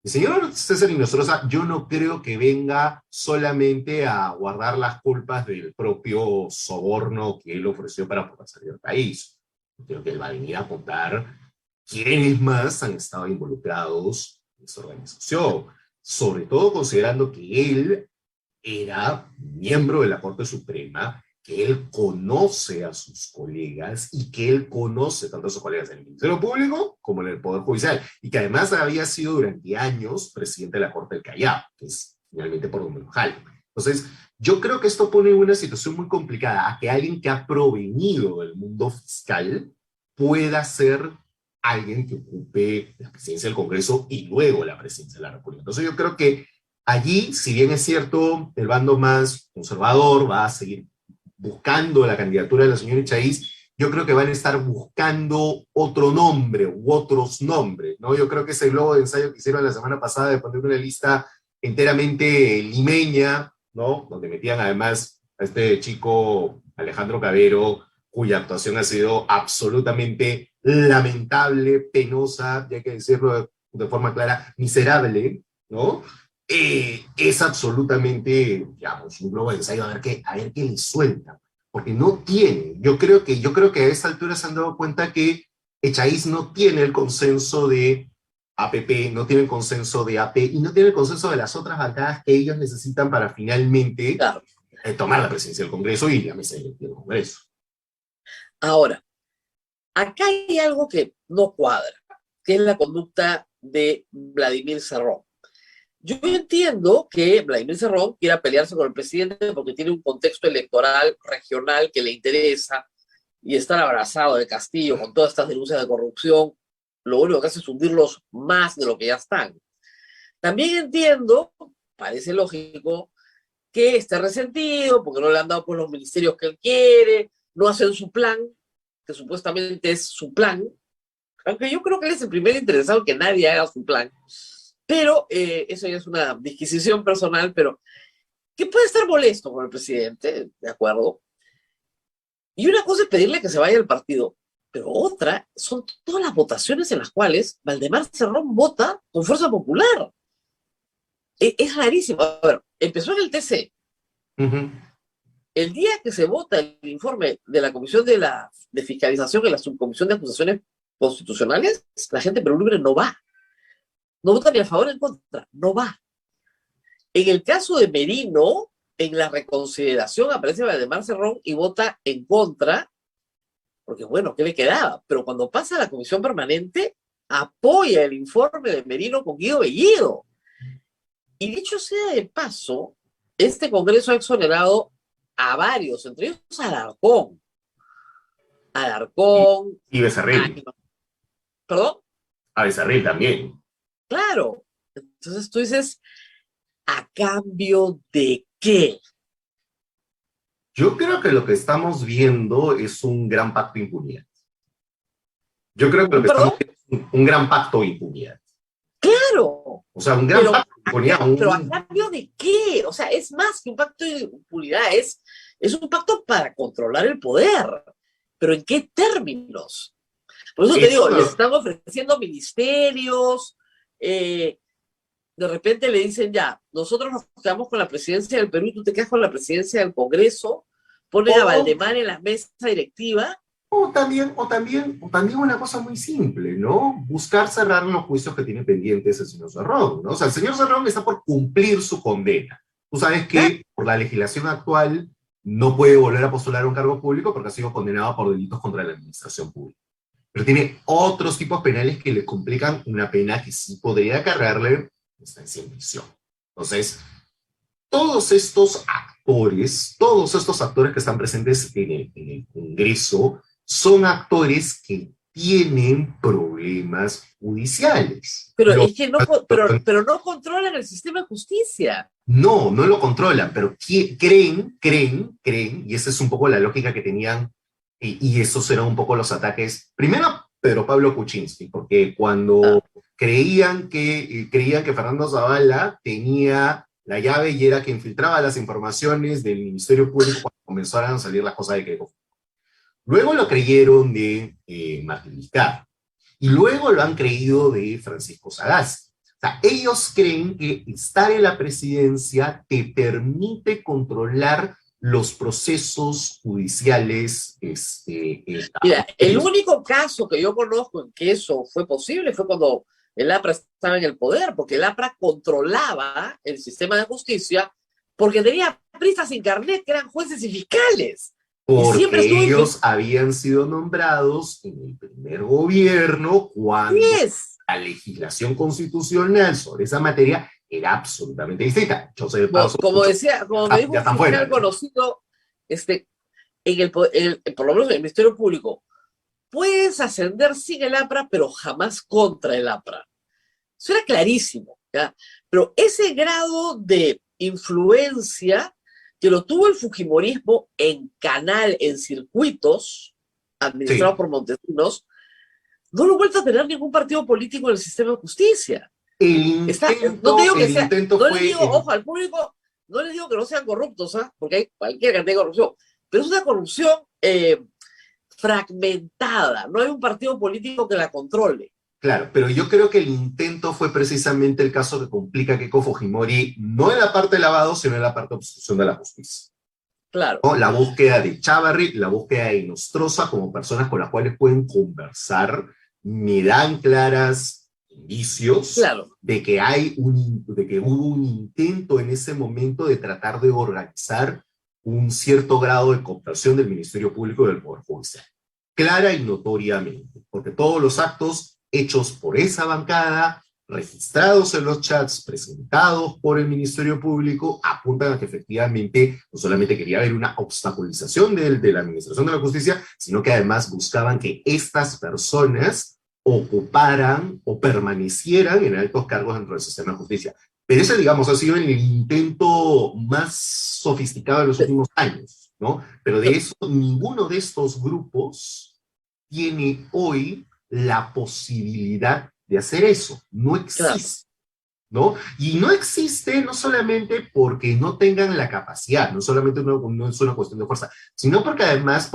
El señor César Inostroza, yo no creo que venga solamente a guardar las culpas del propio soborno que él ofreció para poder salir del país. Yo creo que él va a venir a contar quiénes más han estado involucrados en esta organización, sobre todo considerando que él era miembro de la Corte Suprema, que él conoce a sus colegas y que él conoce tanto a sus colegas en el Ministerio Público como en el Poder Judicial, y que además había sido durante años presidente de la Corte del Callao, que es finalmente por donde lo jala. Entonces, yo creo que esto pone una situación muy complicada a que alguien que ha provenido del mundo fiscal pueda ser alguien que ocupe la presidencia del Congreso y luego la presidencia de la República. Entonces, yo creo que allí, si bien es cierto, el bando más conservador va a seguir buscando la candidatura de la señora Echariz, yo creo que van a estar buscando otro nombre u otros nombres, ¿no? Yo creo que ese globo de ensayo que hicieron la semana pasada de poner una lista enteramente limeña, ¿no? Donde metían además a este chico Alejandro Cabero, cuya actuación ha sido absolutamente lamentable, penosa, ya hay que decirlo de forma clara, miserable, ¿no? Es absolutamente, digamos, un globo de ensayo a ver qué le suelta, porque no tiene, yo creo que a esta altura se han dado cuenta que Echariz no tiene el consenso de APP, no tiene el consenso de AP y no tiene el consenso de las otras bancadas que ellos necesitan para finalmente tomar la presidencia del Congreso y la mesa directiva del Congreso. Ahora, acá hay algo que no cuadra, que es la conducta de Vladimir Cerrón. Yo entiendo que Vladimir Cerrón quiera pelearse con el presidente porque tiene un contexto electoral regional que le interesa y estar abrazado de Castillo con todas estas denuncias de corrupción, lo único que hace es hundirlos más de lo que ya están. También entiendo, parece lógico, que esté resentido porque no le han dado pues, los ministerios que él quiere, no hacen su plan, que supuestamente es su plan, aunque yo creo que él es el primer interesado en que nadie haga su plan. Pero eso ya es una disquisición personal, pero que puede estar molesto con el presidente, ¿de acuerdo? Y una cosa es pedirle que se vaya del partido, pero otra son todas las votaciones en las cuales Valdemar Cerrón vota con fuerza popular. Es rarísimo. A ver, empezó en el TC. El día que se vota el informe de la Comisión de Fiscalización en la Subcomisión de Acusaciones Constitucionales, la gente Perú Libre no va. No vota ni a favor ni en contra, no va. En el caso de Merino, en la reconsideración aparece Valdemar Cerrón y vota en contra, porque bueno, ¿qué le quedaba? Pero cuando pasa a la comisión permanente, apoya el informe de Merino con Guido Bellido. Y dicho sea de paso, este Congreso ha exonerado a varios, entre ellos a Alarcón. Y Becerril. ¿Perdón? A Becerril también. Claro. Entonces tú dices, ¿a cambio de qué? Yo creo que lo que estamos viendo es un gran pacto de impunidad. Yo creo que lo que estamos viendo es un gran pacto de impunidad. Claro, Claro. O sea, un gran pacto que ponía Pero ¿a cambio de qué? O sea, es más que un pacto de impunidad, es un pacto para controlar el poder. ¿Pero en qué términos? Por eso te digo, les están ofreciendo ministerios, de repente le dicen ya, nosotros nos quedamos con la presidencia del Perú y tú te quedas con la presidencia del Congreso, ponen a Valdemar en la mesa directiva. O también una cosa muy simple, ¿no? Buscar cerrar los juicios que tiene pendientes el señor Cerrón, ¿no? O sea, el señor Cerrón está por cumplir su condena. Tú sabes que por la legislación actual no puede volver a postular a un cargo público porque ha sido condenado por delitos contra la administración pública. Pero tiene otros tipos penales que le complican una pena que sí podría acarrearle estancia en prisión. Entonces, todos estos actores que están presentes en el Congreso son actores que tienen problemas judiciales. Pero es que pero no controlan el sistema de justicia. No lo controlan, pero creen, y esa es un poco la lógica que tenían, y esos eran un poco los ataques. Primero, Pedro Pablo Kuczynski, porque cuando creían que Fernando Zavala tenía la llave y era quien filtraba las informaciones del Ministerio Público cuando comenzaron a salir las cosas de Keiko. Luego lo creyeron de Martín Vizcarra. Y luego lo han creído de Francisco Sagasti. O sea, ellos creen que estar en la presidencia te permite controlar los procesos judiciales. Mira, el único caso que yo conozco en que eso fue posible fue cuando el APRA estaba en el poder, porque el APRA controlaba el sistema de justicia porque tenía prisas sin carnet que eran jueces y fiscales. Porque ellos habían sido nombrados en el primer gobierno cuando la legislación constitucional sobre esa materia era absolutamente distinta. Yo sé de paso, como me dijo un fiscal conocido, por lo menos en el Ministerio Público, puedes ascender sin el APRA, pero jamás contra el APRA. Eso era clarísimo, ¿ya? Pero ese grado de influencia que lo tuvo el fujimorismo en circuitos administrados por Montesinos, no lo ha vuelto a tener ningún partido político en el sistema de justicia. Ojo, al público, no le digo que no sean corruptos, porque hay cualquier cantidad de corrupción, pero es una corrupción fragmentada, no hay un partido político que la controle. Claro, pero yo creo que el intento fue precisamente el caso que complica a Keiko Fujimori, no en la parte de lavado, sino en la parte de obstrucción de la justicia. Claro. ¿No? La búsqueda de Chávarri, la búsqueda de Nostroza como personas con las cuales pueden conversar, me dan claras indicios de que hubo un intento en ese momento de tratar de organizar un cierto grado de cooptación del Ministerio Público y del Poder Judicial. Clara y notoriamente, porque todos los actos hechos por esa bancada, registrados en los chats, presentados por el Ministerio Público, apuntan a que efectivamente no solamente quería haber una obstaculización de la Administración de la Justicia, sino que además buscaban que estas personas ocuparan o permanecieran en altos cargos dentro del sistema de justicia. Pero ese, digamos, ha sido el intento más sofisticado de los últimos años, ¿no? Pero de eso, ninguno de estos grupos tiene hoy la posibilidad de hacer eso. No existe, ¿no? Y no existe no solamente porque no tengan la capacidad, no solamente no es una cuestión de fuerza, sino porque además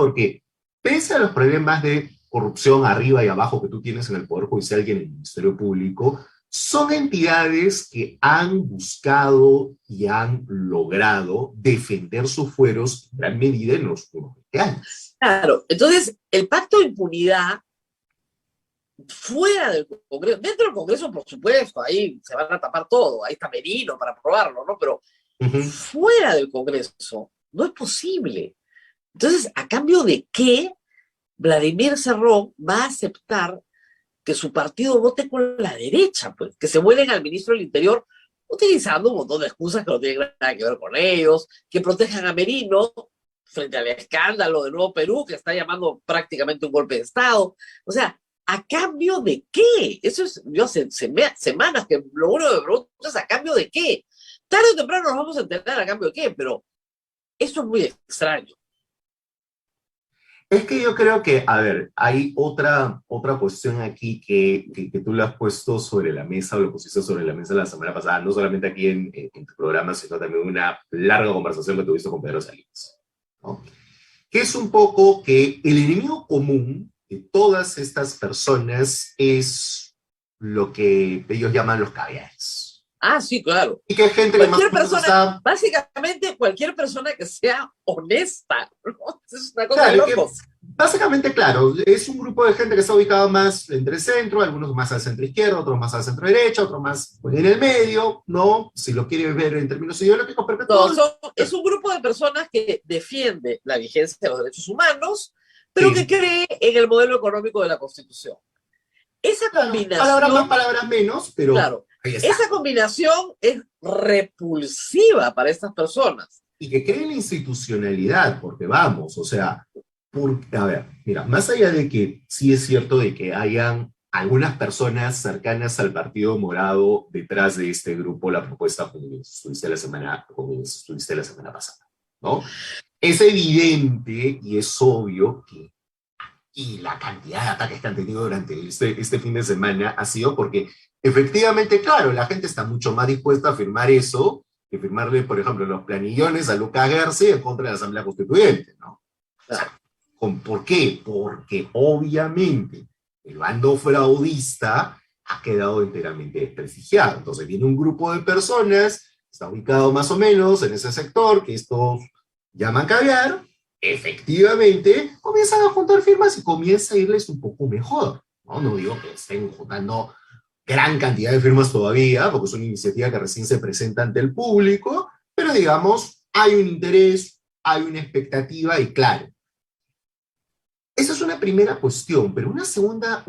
pese a los problemas de corrupción arriba y abajo que tú tienes en el Poder Judicial y en el Ministerio Público, son entidades que han buscado y han logrado defender sus fueros en gran medida en los últimos 20 años. Claro, entonces el pacto de impunidad fuera del Congreso, dentro del Congreso, por supuesto, ahí se van a tapar todo, ahí está Merino para probarlo, ¿no? Pero fuera del Congreso no es posible. Entonces, ¿a cambio de qué Vladimir Cerrón va a aceptar que su partido vote con la derecha? Pues, que se vuelen al ministro del Interior utilizando un montón de excusas que no tienen nada que ver con ellos, que protejan a Merino frente al escándalo de Nuevo Perú, que está llamando prácticamente un golpe de Estado. O sea, ¿a cambio de qué? Eso es, yo hace semanas que lo único que me pregunto es ¿a cambio de qué? Tarde o temprano nos vamos a enterar a cambio de qué, pero eso es muy extraño. Es que yo creo que, a ver, hay otra cuestión aquí que tú le has puesto sobre la mesa o lo pusiste sobre la mesa la semana pasada, no solamente aquí en tu programa, sino también una larga conversación que tuviste con Pedro Salinas, ¿no? Que es un poco que el enemigo común de todas estas personas es lo que ellos llaman los caviares. Ah, sí, claro. Y que hay gente que más Cualquier o menos persona, está... básicamente cualquier persona que sea honesta, ¿no? Es una cosa de Claro, que locos. básicamente, claro, es un grupo de gente que está ubicado más entre el centro, algunos más al centro izquierdo, otros más al centro derecha, otros más en el medio, ¿no? Si lo quieres ver en términos ideológicos, pero No, es un grupo de personas que defiende la vigencia de los derechos humanos, pero que sí, cree en el modelo económico de la Constitución. Esa claro, palabras más, combinación, palabras menos, pero claro, ahí está. esa combinación es repulsiva para estas personas. Y que creen en la institucionalidad, porque vamos, o sea, a ver, mira, más allá de que sí es cierto de que hayan algunas personas cercanas al Partido Morado detrás de este grupo, la propuesta como estuviste la semana pasada, ¿no? Es evidente y es obvio que y la cantidad de ataques que han tenido durante este fin de semana ha sido porque efectivamente, claro, la gente está mucho más dispuesta a firmar eso que firmarle, por ejemplo, los planillones a Lucas García en contra de la Asamblea Constituyente, ¿no? O sea, ¿por qué? Porque obviamente el bando fraudista ha quedado enteramente desprestigiado. Entonces viene un grupo de personas, está ubicado más o menos en ese sector, que estos llaman caviar, efectivamente comienzan a juntar firmas y comienza a irles un poco mejor, ¿no? No digo que estén juntando gran cantidad de firmas todavía, porque es una iniciativa que recién se presenta ante el público, pero digamos, hay un interés, hay una expectativa y claro. Esa es una primera cuestión, pero una segunda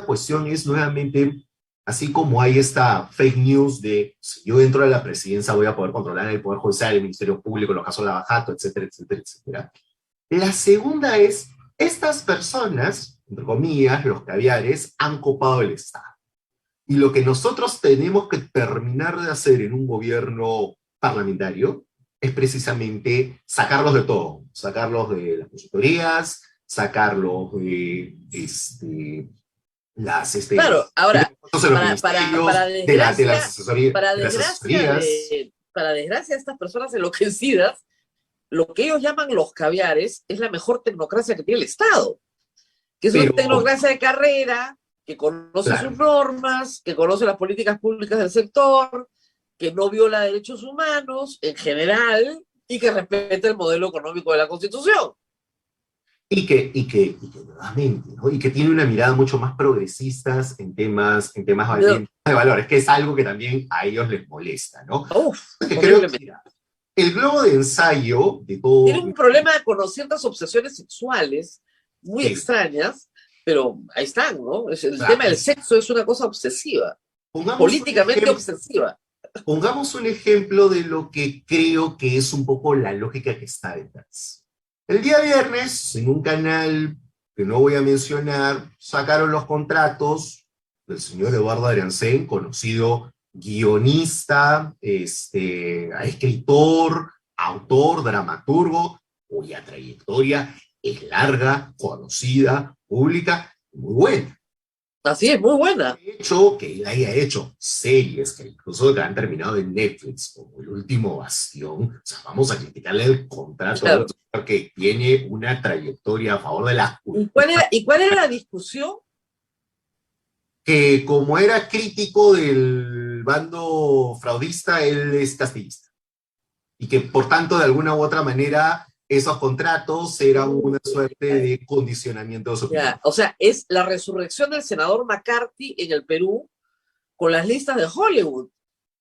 cuestión es nuevamente, así como hay esta fake news de si yo entro a la presidencia voy a poder controlar el Poder Judicial, el Ministerio Público, los casos de Lavajato, etcétera, etcétera, etcétera. La segunda es, estas personas, entre comillas, los caviares, han copado el Estado. Y lo que nosotros tenemos que terminar de hacer en un gobierno parlamentario es precisamente sacarlos de todo, sacarlos de las consultorías, sacarlos de Claro, ahora, de las asesorías. Para desgracia de estas personas enloquecidas, lo que ellos llaman los caviares es la mejor tecnocracia que tiene el Estado, que es una tecnocracia de carrera, que conoce sus normas, que conoce las políticas públicas del sector, que no viola derechos humanos en general y que respeta el modelo económico de la Constitución. Y que nuevamente, ¿no? Y que tiene una mirada mucho más progresista en temas de valores, que es algo que también a ellos les molesta, ¿no? Creo que, mira, el globo de ensayo de todo... Tiene un problema con ciertas obsesiones sexuales muy extrañas, pero ahí están, ¿no? El tema del sexo es una cosa obsesiva, políticamente obsesiva. Pongamos un ejemplo de lo que creo que es un poco la lógica que está detrás. El día viernes, en un canal que no voy a mencionar, sacaron los contratos del señor Eduardo Arancén, conocido guionista, escritor, autor, dramaturgo, cuya trayectoria es larga, conocida, pública, muy buena. Así es, muy buena. De hecho, que él haya hecho series que incluso han terminado en Netflix, como El Último Bastión, o sea, vamos a criticarle el contrato, claro, que tiene una trayectoria a favor de la cultura. ¿Y cuál era la discusión? Que como era crítico del bando fraudista, él es castillista. Y que por tanto, de alguna u otra manera, esos contratos eran una suerte de condicionamiento de su opinión. O sea, es la resurrección del senador McCarthy en el Perú con las listas de Hollywood.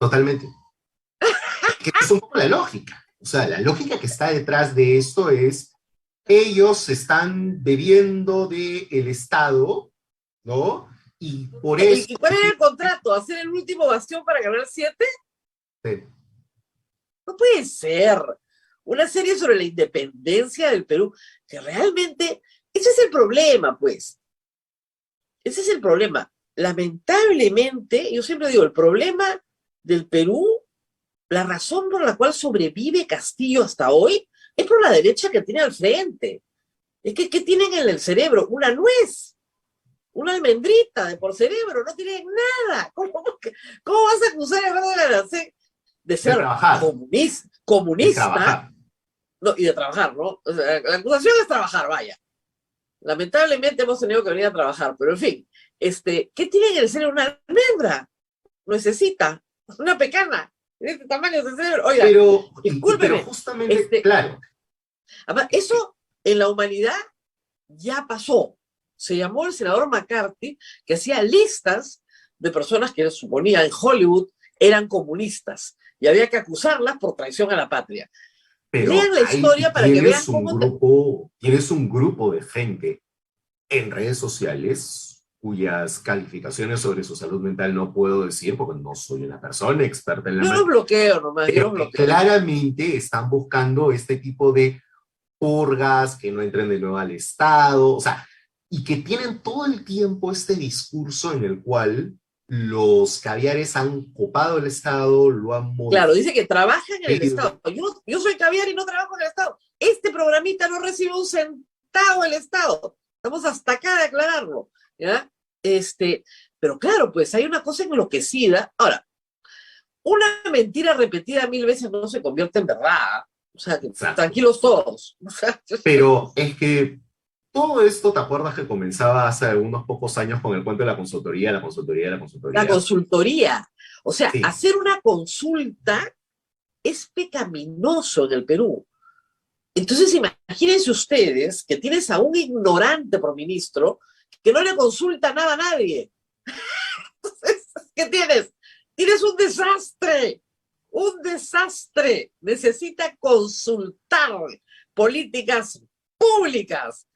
Totalmente. Que es un poco la lógica. O sea, la lógica que está detrás de esto es, ellos están bebiendo del Estado, ¿no? Y por eso... ¿Y cuál era el contrato? ¿Hacer el último bastión para ganar 7? Sí. No puede ser. Una serie sobre la independencia del Perú, que realmente, ese es el problema, pues. Ese es el problema. Lamentablemente, yo siempre digo, el problema del Perú, la razón por la cual sobrevive Castillo hasta hoy, es por la derecha que tiene al frente. Es que, ¿qué tienen en el cerebro? Una nuez, una almendrita de por cerebro, no tienen nada. ¿Cómo vas a acusar a Eduardo Galancé de ser trabajar, de comunista? trabajar. No, y de trabajar, ¿no? O sea, la acusación es trabajar, vaya. Lamentablemente hemos tenido que venir a trabajar, pero en fin, ¿qué tiene en el cerebro una almendra? Necesita una pecana de este tamaño de cerebro. Oiga, Pero discúlpeme. justamente, claro. Además, eso en la humanidad ya pasó. Se llamó el senador McCarthy, que hacía listas de personas que suponía en Hollywood eran comunistas y había que acusarlas por traición a la patria. Pero Lean la historia para que vean cómo... tienes un grupo de gente en redes sociales cuyas calificaciones sobre su salud mental no puedo decir porque no soy una persona experta en la Yo los materia, bloqueo nomás, yo pero los que bloqueo. claramente están buscando este tipo de purgas, que no entren de nuevo al Estado, o sea, y que tienen todo el tiempo este discurso en el cual los caviares han copado el Estado, lo han Claro, modificado. dice que trabajan en el Estado. Yo soy caviar y no trabajo en el Estado. Este programita no recibe un centavo del Estado. Estamos hasta acá de aclararlo, ¿ya? Pero claro, pues hay una cosa enloquecida. Ahora, una mentira repetida 1000 veces no se convierte en verdad. O sea, Exacto. tranquilos todos. Pero es que todo esto, ¿te acuerdas que comenzaba hace unos pocos años con el cuento de la consultoría, la consultoría, la consultoría? La consultoría. O sea, Sí. hacer una consulta es pecaminoso en el Perú. Entonces, imagínense ustedes que tienes a un ignorante por ministro que no le consulta nada a nadie. Entonces, ¿qué tienes? Tienes un desastre. Un desastre. Necesita consultar políticas públicas.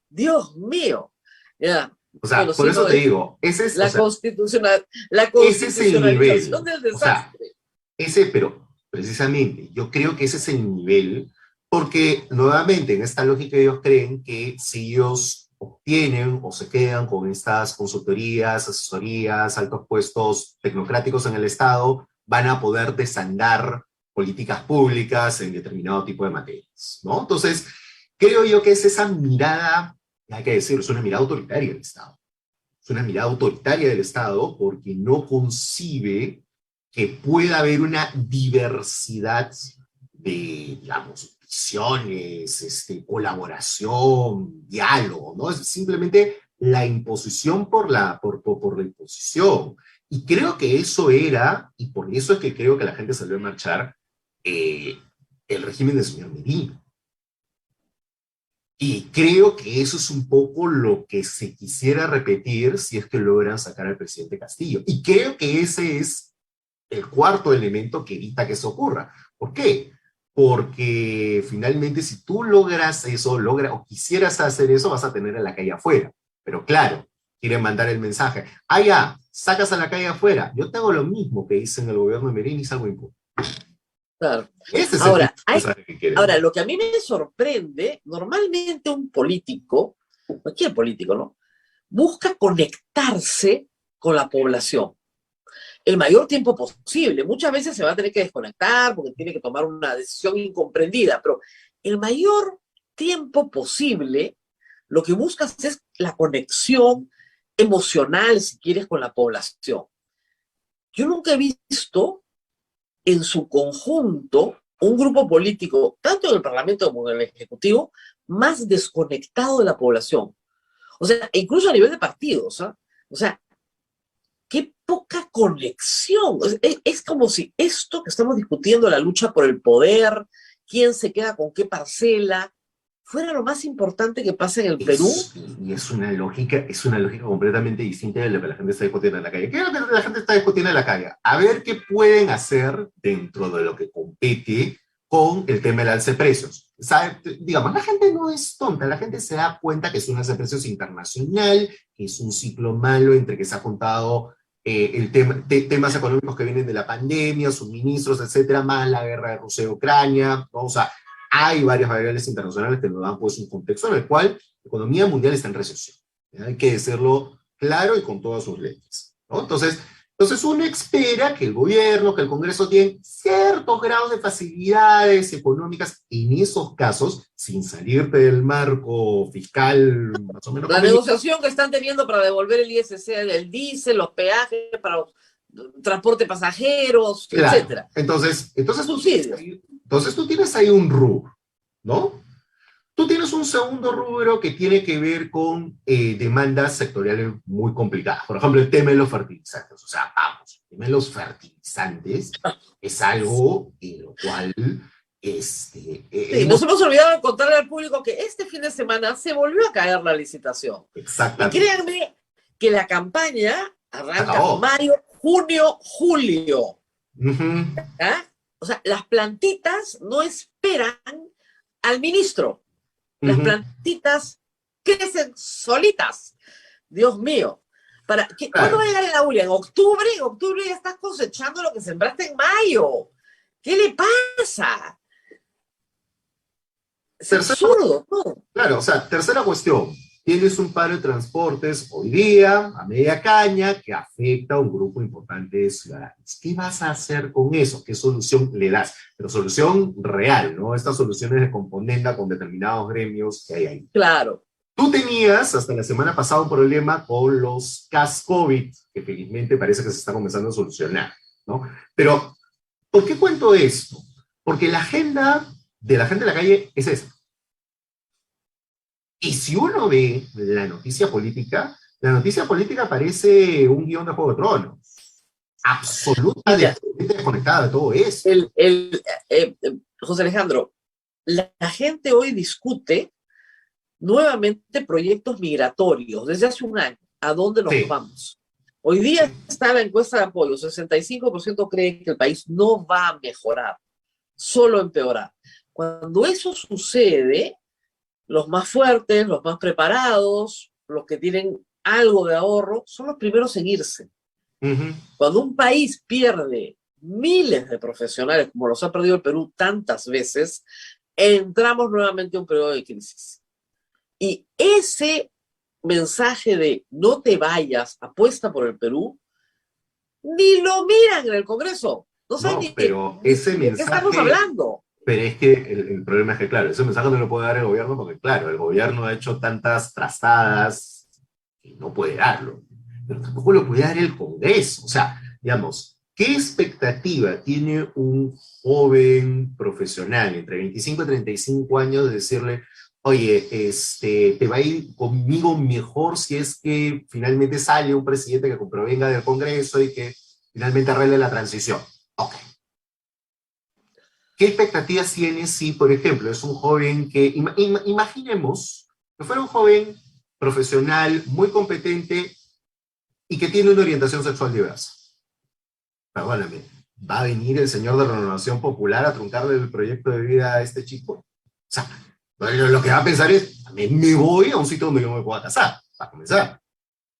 Dios mío. Ya. O sea, Bueno, por eso sigo te digo, ese es, la o sea, constitucionalización ese es el nivel. del O sea, desastre. pero precisamente, yo creo que ese es el nivel, porque nuevamente en esta lógica ellos creen que si ellos obtienen o se quedan con estas consultorías, asesorías, altos puestos tecnocráticos en el Estado, van a poder desandar políticas públicas en determinado tipo de materias, ¿no? Entonces, creo yo que es esa mirada, hay que decirlo, es una mirada autoritaria del Estado. Es una mirada autoritaria del Estado porque no concibe que pueda haber una diversidad de, digamos, visiones, colaboración, diálogo, ¿no? Es simplemente la imposición por la imposición. Y creo que eso era, y por eso es que creo que la gente salió a marchar, el régimen del señor Medina. Y creo que eso es un poco lo que se quisiera repetir si es que logran sacar al presidente Castillo. Y creo que ese es el cuarto elemento que evita que eso ocurra. ¿Por qué? Porque finalmente si tú logras eso, o quisieras hacer eso, vas a tener a la calle afuera. Pero claro, quieren mandar el mensaje. Ah, ya, sacas a la calle afuera. Yo te hago lo mismo que hice en el gobierno de Merino y salgo impune. Claro. Ese es Ahora, el mensaje que quieren. ahora, lo que a mí me sorprende, normalmente un político, cualquier político, ¿no? Busca conectarse con la población el mayor tiempo posible. Muchas veces se va a tener que desconectar porque tiene que tomar una decisión incomprendida, pero el mayor tiempo posible lo que buscas es la conexión emocional, si quieres, con la población. Yo nunca he visto en su conjunto un grupo político, tanto en el Parlamento como en el Ejecutivo, más desconectado de la población. O sea, incluso a nivel de partidos, ¿eh? O sea, qué poca conexión. Es como si esto que estamos discutiendo, la lucha por el poder, quién se queda con qué parcela, fuera lo más importante que pasa en el Perú. Y es una lógica completamente distinta de lo que la gente está discutiendo en la calle. ¿Qué es lo que la gente está discutiendo en la calle? A ver qué pueden hacer dentro de lo que compete con el tema del alza de precios. ¿Sabe? Digamos, la gente no es tonta, la gente se da cuenta que es un alza de precios internacional, que es un ciclo malo entre que se ha juntado temas económicos que vienen de la pandemia, suministros, etcétera, más la guerra de Rusia y Ucrania, ¿no? O sea, hay varias variables internacionales que nos dan pues un contexto en el cual la economía mundial está en recesión. ¿Ya? Hay que decirlo claro y con todas sus letras, ¿no? Entonces, Entonces uno espera que el gobierno, que el Congreso tiene ciertos grados de facilidades económicas en esos casos, sin salirte del marco fiscal más o menos La conveniente. negociación que están teniendo para devolver el ISC, el diésel, los peajes para los transporte pasajeros, Claro. etcétera. Entonces Subsidios. tú tienes ahí un rubro, ¿no? Tú tienes un segundo rubro que tiene que ver con demandas sectoriales muy complicadas. Por ejemplo, el tema de los fertilizantes. O sea, vamos, el tema de los fertilizantes es algo en lo cual Sí, nos hemos olvidado de contarle al público que este fin de semana se volvió a caer la licitación. Y exactamente. créanme que la campaña arranca Acabó. mayo, junio, julio. Ujú. ¿Ah? O sea, las plantitas no esperan al ministro. Las Ujú. plantitas crecen solitas. Dios mío. Claro. ¿Cuándo va a llegar el aula? ¿En octubre? En octubre ya estás cosechando lo que sembraste en mayo. ¿Qué le pasa? Es absurdo, ¿no? Claro, o sea, tercera cuestión. Tienes un paro de transportes hoy día, a media caña, que afecta a un grupo importante de ciudadanos. ¿Qué vas a hacer con eso? ¿Qué solución le das? Pero solución real, ¿no? Estas soluciones de componenda con determinados gremios que hay ahí. Claro. Tú tenías hasta la semana pasada un problema con los CAS COVID, que felizmente parece que se está comenzando a solucionar, ¿no? Pero, ¿por qué cuento esto? Porque la agenda de la gente de la calle es esa. Y si uno ve la noticia política parece un guión de Juego de Tronos. Absolutamente desconectada de todo eso. José Alejandro, la gente hoy discute nuevamente proyectos migratorios desde hace un año. ¿A dónde nos vamos? Hoy día está la encuesta de apoyo. 65% creen que el país no va a mejorar, solo empeorar. Cuando eso sucede, los más fuertes, los más preparados, los que tienen algo de ahorro, son los primeros en irse. Cuando un país pierde miles de profesionales, como los ha perdido el Perú tantas veces, entramos nuevamente a un periodo de crisis. Y ese mensaje de no te vayas, apuesta por el Perú, ni lo miran en el Congreso. No saben ni pero ese mensaje, ¿de qué estamos hablando? Pero es que el problema es que, claro, ese mensaje no lo puede dar el gobierno porque, claro, el gobierno ha hecho tantas trastadas que no puede darlo. Pero tampoco lo puede dar el Congreso. O sea, digamos, ¿qué expectativa tiene un joven profesional entre 25 y 35 años de decirle, oye, te va a ir conmigo mejor si es que finalmente sale un presidente que provenga del Congreso y que finalmente arregle la transición? Ok. ¿Qué expectativas tienes si, por ejemplo, es un joven que, imaginemos, que fuera un joven profesional, muy competente y que tiene una orientación sexual diversa? Perdóname, ¿va a venir el señor de Renovación Popular a truncarle el proyecto de vida a este chico? O sea, lo que va a pensar es, me voy a un sitio donde yo me pueda casar, para comenzar,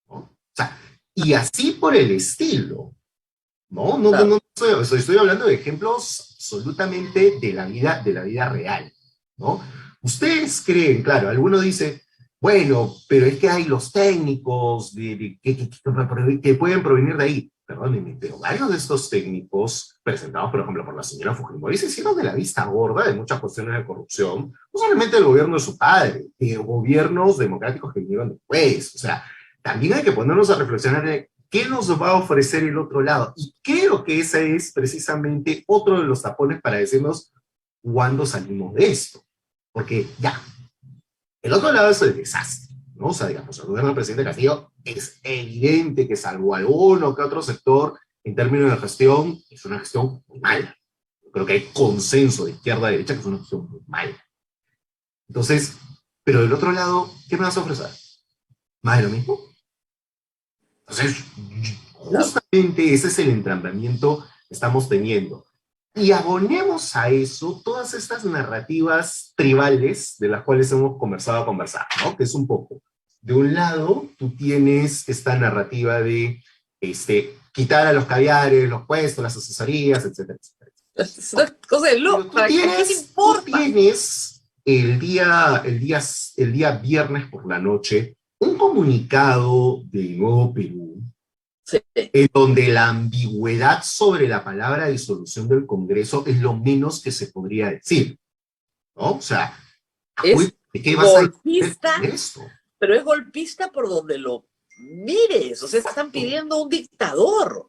¿no? O sea, y así por el estilo. No estoy hablando de ejemplos absolutamente de la vida real, ¿no? Ustedes creen, claro, alguno dice, bueno, pero es que hay los técnicos que pueden provenir de ahí. Perdónenme, pero varios de estos técnicos presentados, por ejemplo, por la señora Fujimori, se hicieron de la vista gorda de muchas cuestiones de corrupción, no solamente del gobierno de su padre, de gobiernos democráticos que vinieron después. O sea, también hay que ponernos a reflexionar de ¿qué nos va a ofrecer el otro lado? Y creo que ese es precisamente otro de los tapones para decirnos cuándo salimos de esto. Porque ya, el otro lado es el desastre, ¿no? O sea, digamos, el gobierno del presidente Castillo es evidente que salvo alguno que otro sector, en términos de gestión, es una gestión muy mala. Yo creo que hay consenso de izquierda a derecha que es una gestión muy mala. Entonces, pero del otro lado, ¿qué me vas a ofrecer? ¿Más de lo mismo? Entonces, justamente ese es el entrampamiento que estamos teniendo. Y abonemos a eso todas estas narrativas tribales de las cuales hemos conversado, ¿no? Que es un poco, de un lado, tú tienes esta narrativa de quitar a los caviares, los puestos, las asesorías, etcétera, etcétera. Es una cosa de loco. ¿Para qué te importa? Tú tienes el día viernes por la noche un comunicado de Nuevo Perú Sí. en donde la ambigüedad sobre la palabra disolución del Congreso es lo menos que se podría decir, ¿no? O sea, Es ¿de qué vas a defender golpista, con esto? pero es golpista por donde lo mires. O sea, están pidiendo un dictador.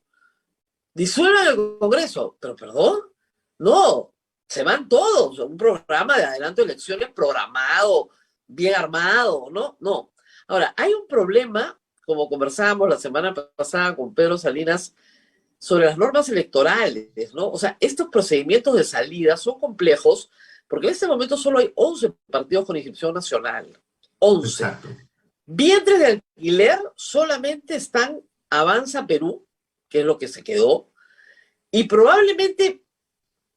Disuelvan el Congreso. Pero perdón, no, se van todos. Un programa de adelanto de elecciones programado, bien armado, ¿no? No. Ahora, hay un problema, como conversábamos la semana pasada con Pedro Salinas, sobre las normas electorales, ¿no? O sea, estos procedimientos de salida son complejos porque en este momento solo hay 11 partidos con inscripción nacional. 11. Exacto. Vientres de alquiler solamente están Avanza Perú, que es lo que se quedó, y probablemente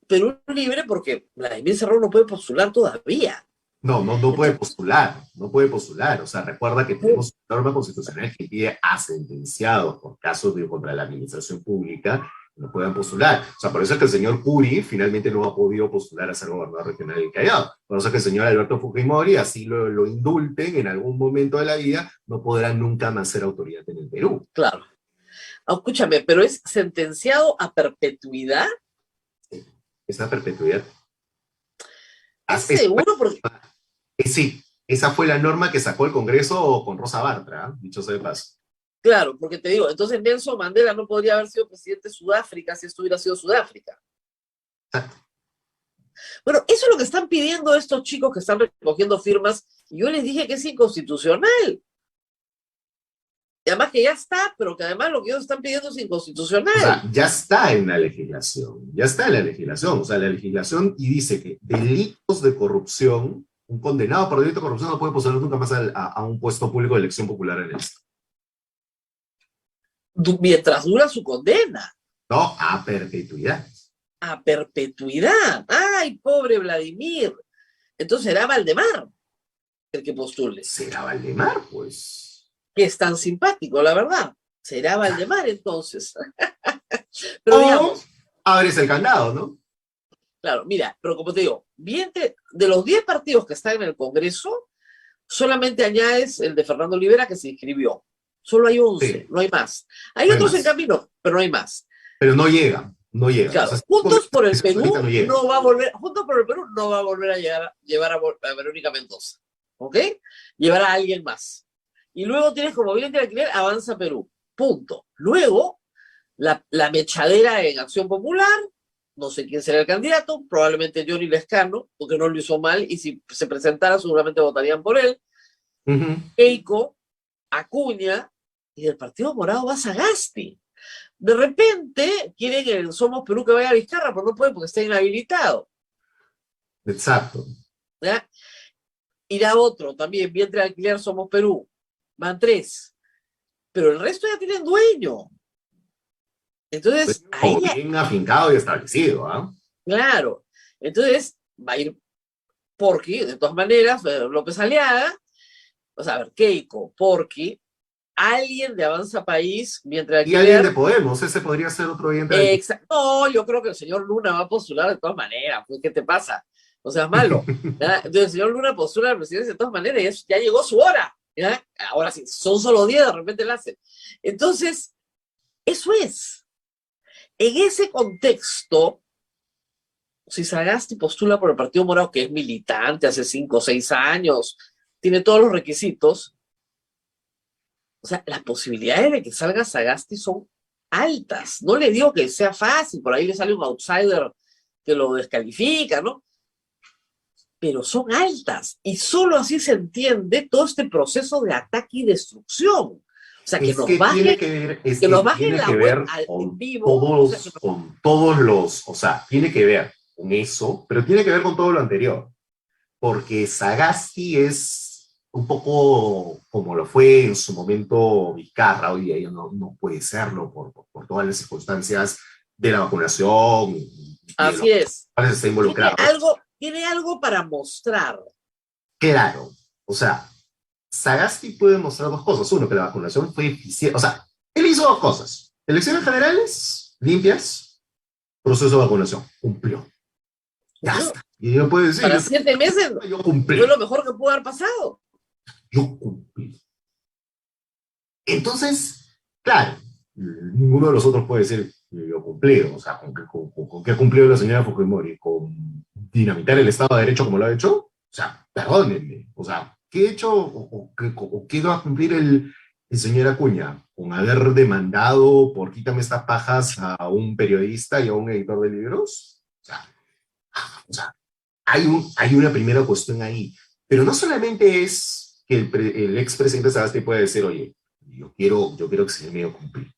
Perú Libre, porque Vladimir Cerrón no puede postular todavía. No puede postular, no puede postular. O sea, recuerda que tenemos una norma constitucional que pide a sentenciados por casos de contra la administración pública no puedan postular. O sea, por eso es que el señor Curi finalmente no ha podido postular a ser gobernador regional del Callao. Por eso es que el señor Alberto Fujimori, así lo indulten en algún momento de la vida, no podrá nunca más ser autoridad en el Perú. Claro. Escúchame, pero es sentenciado a perpetuidad. Esa perpetuidad. ¿Es seguro? Porque Sí, esa fue la norma que sacó el Congreso con Rosa Bartra, ¿eh? Dicho sea de paso. claro, porque te digo, entonces Nelson Mandela no podría haber sido presidente de Sudáfrica si esto hubiera sido Sudáfrica. Exacto. Bueno, eso es lo que están pidiendo estos chicos que están recogiendo firmas, y yo les dije que es inconstitucional. Y además que ya está, pero que además lo que ellos están pidiendo es inconstitucional. O sea, ya está en la legislación, ya está en la legislación. O sea, la legislación y dice que delitos de corrupción, un condenado por delito de corrupción no puede postular nunca más a un puesto público de elección popular en el Estado. Mientras dura su condena. No, a perpetuidad. A perpetuidad. ¡Ay, pobre Vladimir! Entonces será Valdemar el que postule. ¿Será Valdemar? Pues. Que es tan simpático, la verdad. Será Valdemar entonces. Pero digamos, abres el candado, ¿no? claro, mira, pero como te digo, de los 10 partidos que están en el Congreso, solamente añades el de Fernando Olivera que se inscribió. Solo hay 11, Sí. no hay más. Hay No hay otros más. en camino, pero no hay más. Pero no llega, no llega. Claro, O sea, Juntos por el Perú ahorita no llega. no va a volver, Juntos por el Perú no va a volver a llevar a Verónica Mendoza, ¿ok? Llevará a alguien más. Y luego tienes como bien de alquiler Avanza Perú, punto. Luego, la mechadera en Acción Popular, no sé quién será el candidato, probablemente Johnny Lescano, porque no lo hizo mal, y si se presentara seguramente votarían por él. Ujú. Keiko, Acuña, y del Partido Morado va Sagasti. De repente quieren el Somos Perú que vaya a Vizcarra, pero no puede porque está inhabilitado. Exacto. ¿Ya? Irá otro también, vientre de alquiler Somos Perú. Van 3. Pero el resto ya tienen dueño. Entonces, ahí ya, Bien afincado y establecido, ¿ah? claro. Entonces, va a ir Porky, de todas maneras, López Aliaga, o sea, a ver, Keiko, Porky, alguien de Avanza País, mientras Y alguien de Podemos, ese podría ser otro oyente. Exacto. No, yo creo que el señor Luna va a postular de todas maneras. Pues, ¿qué te pasa? O sea, es malo. ¿Ya? Entonces, el señor Luna postula a la presidencia de todas maneras y ya llegó su hora. ¿Ya? Ahora sí, son solo 10, de repente la hacen. Entonces, eso es. En ese contexto, si Sagasti postula por el Partido Morado, que es militante hace 5 o 6 años, tiene todos los requisitos, o sea, las posibilidades de que salga Sagasti son altas. No le digo que sea fácil, por ahí le sale un outsider que lo descalifica, ¿no? Pero son altas. Y solo así se entiende todo este proceso de ataque y destrucción. O sea, que Es nos que bajen, tiene que ver, es que que nos bajen tiene la que web ver en con vivo. todos, O sea, que con todos los, o sea, tiene que ver con eso, pero tiene que ver con todo lo anterior. Porque Sagasti es un poco como lo fue en su momento Vizcarra, hoy día ya no puede serlo por todas las circunstancias de la vacunación y de así los es. cuales está involucrado. Tiene algo para mostrar. Claro, o sea, Sagasti puede mostrar dos cosas. Uno, que la vacunación fue eficiente. O sea, él hizo dos cosas. Elecciones generales, limpias, proceso de vacunación. Cumplió. Ya está. Y yo puedo decir, Para 7 meses yo cumplí. fue lo mejor que pudo haber pasado. Yo cumplí. Entonces, claro, ninguno de los otros puede decir yo cumplido. O sea, ¿con qué ha cumplido la señora Fujimori? ¿Con dinamitar el Estado de Derecho como lo ha hecho? O sea, perdónenme. O sea, ¿qué ha hecho o qué va a cumplir el señor Acuña? ¿Con haber demandado por quítame estas pajas a un periodista y a un editor de libros? O sea, hay una primera cuestión ahí. Pero no solamente es que el expresidente Sagasti puede decir, oye, yo quiero que se me medio cumplir,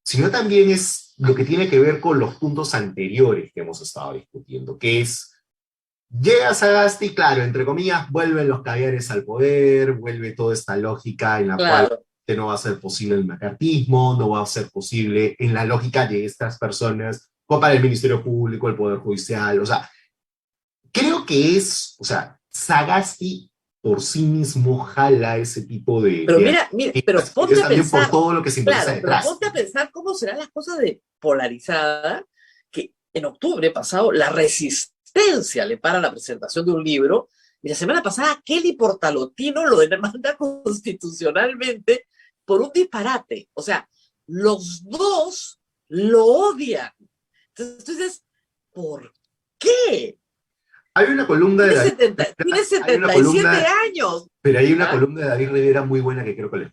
sino también es lo que tiene que ver con los puntos anteriores que hemos estado discutiendo, que es, llega Sagasti, claro, entre comillas, vuelven los caviares al poder, vuelve toda esta lógica en la cual Claro. que no va a ser posible el macartismo, no va a ser posible en la lógica de estas personas, para el Ministerio Público, el Poder Judicial, o sea, creo que es, o sea, Sagasti por sí mismo jala ese tipo de... Pero mira, pero ponte a también pensar, por todo lo que simboliza claro, pero detrás. ponte a pensar cómo serán las cosas de polarizada, que en octubre pasado la Resistencia le para la presentación de un libro, y la semana pasada Kelly Portalotino lo demanda constitucionalmente por un disparate. O sea, los dos lo odian. Entonces, ¿por qué? Hay una columna de David, Tiene 77 años. pero hay una ¿Ah? columna de David Rivera muy buena que creo que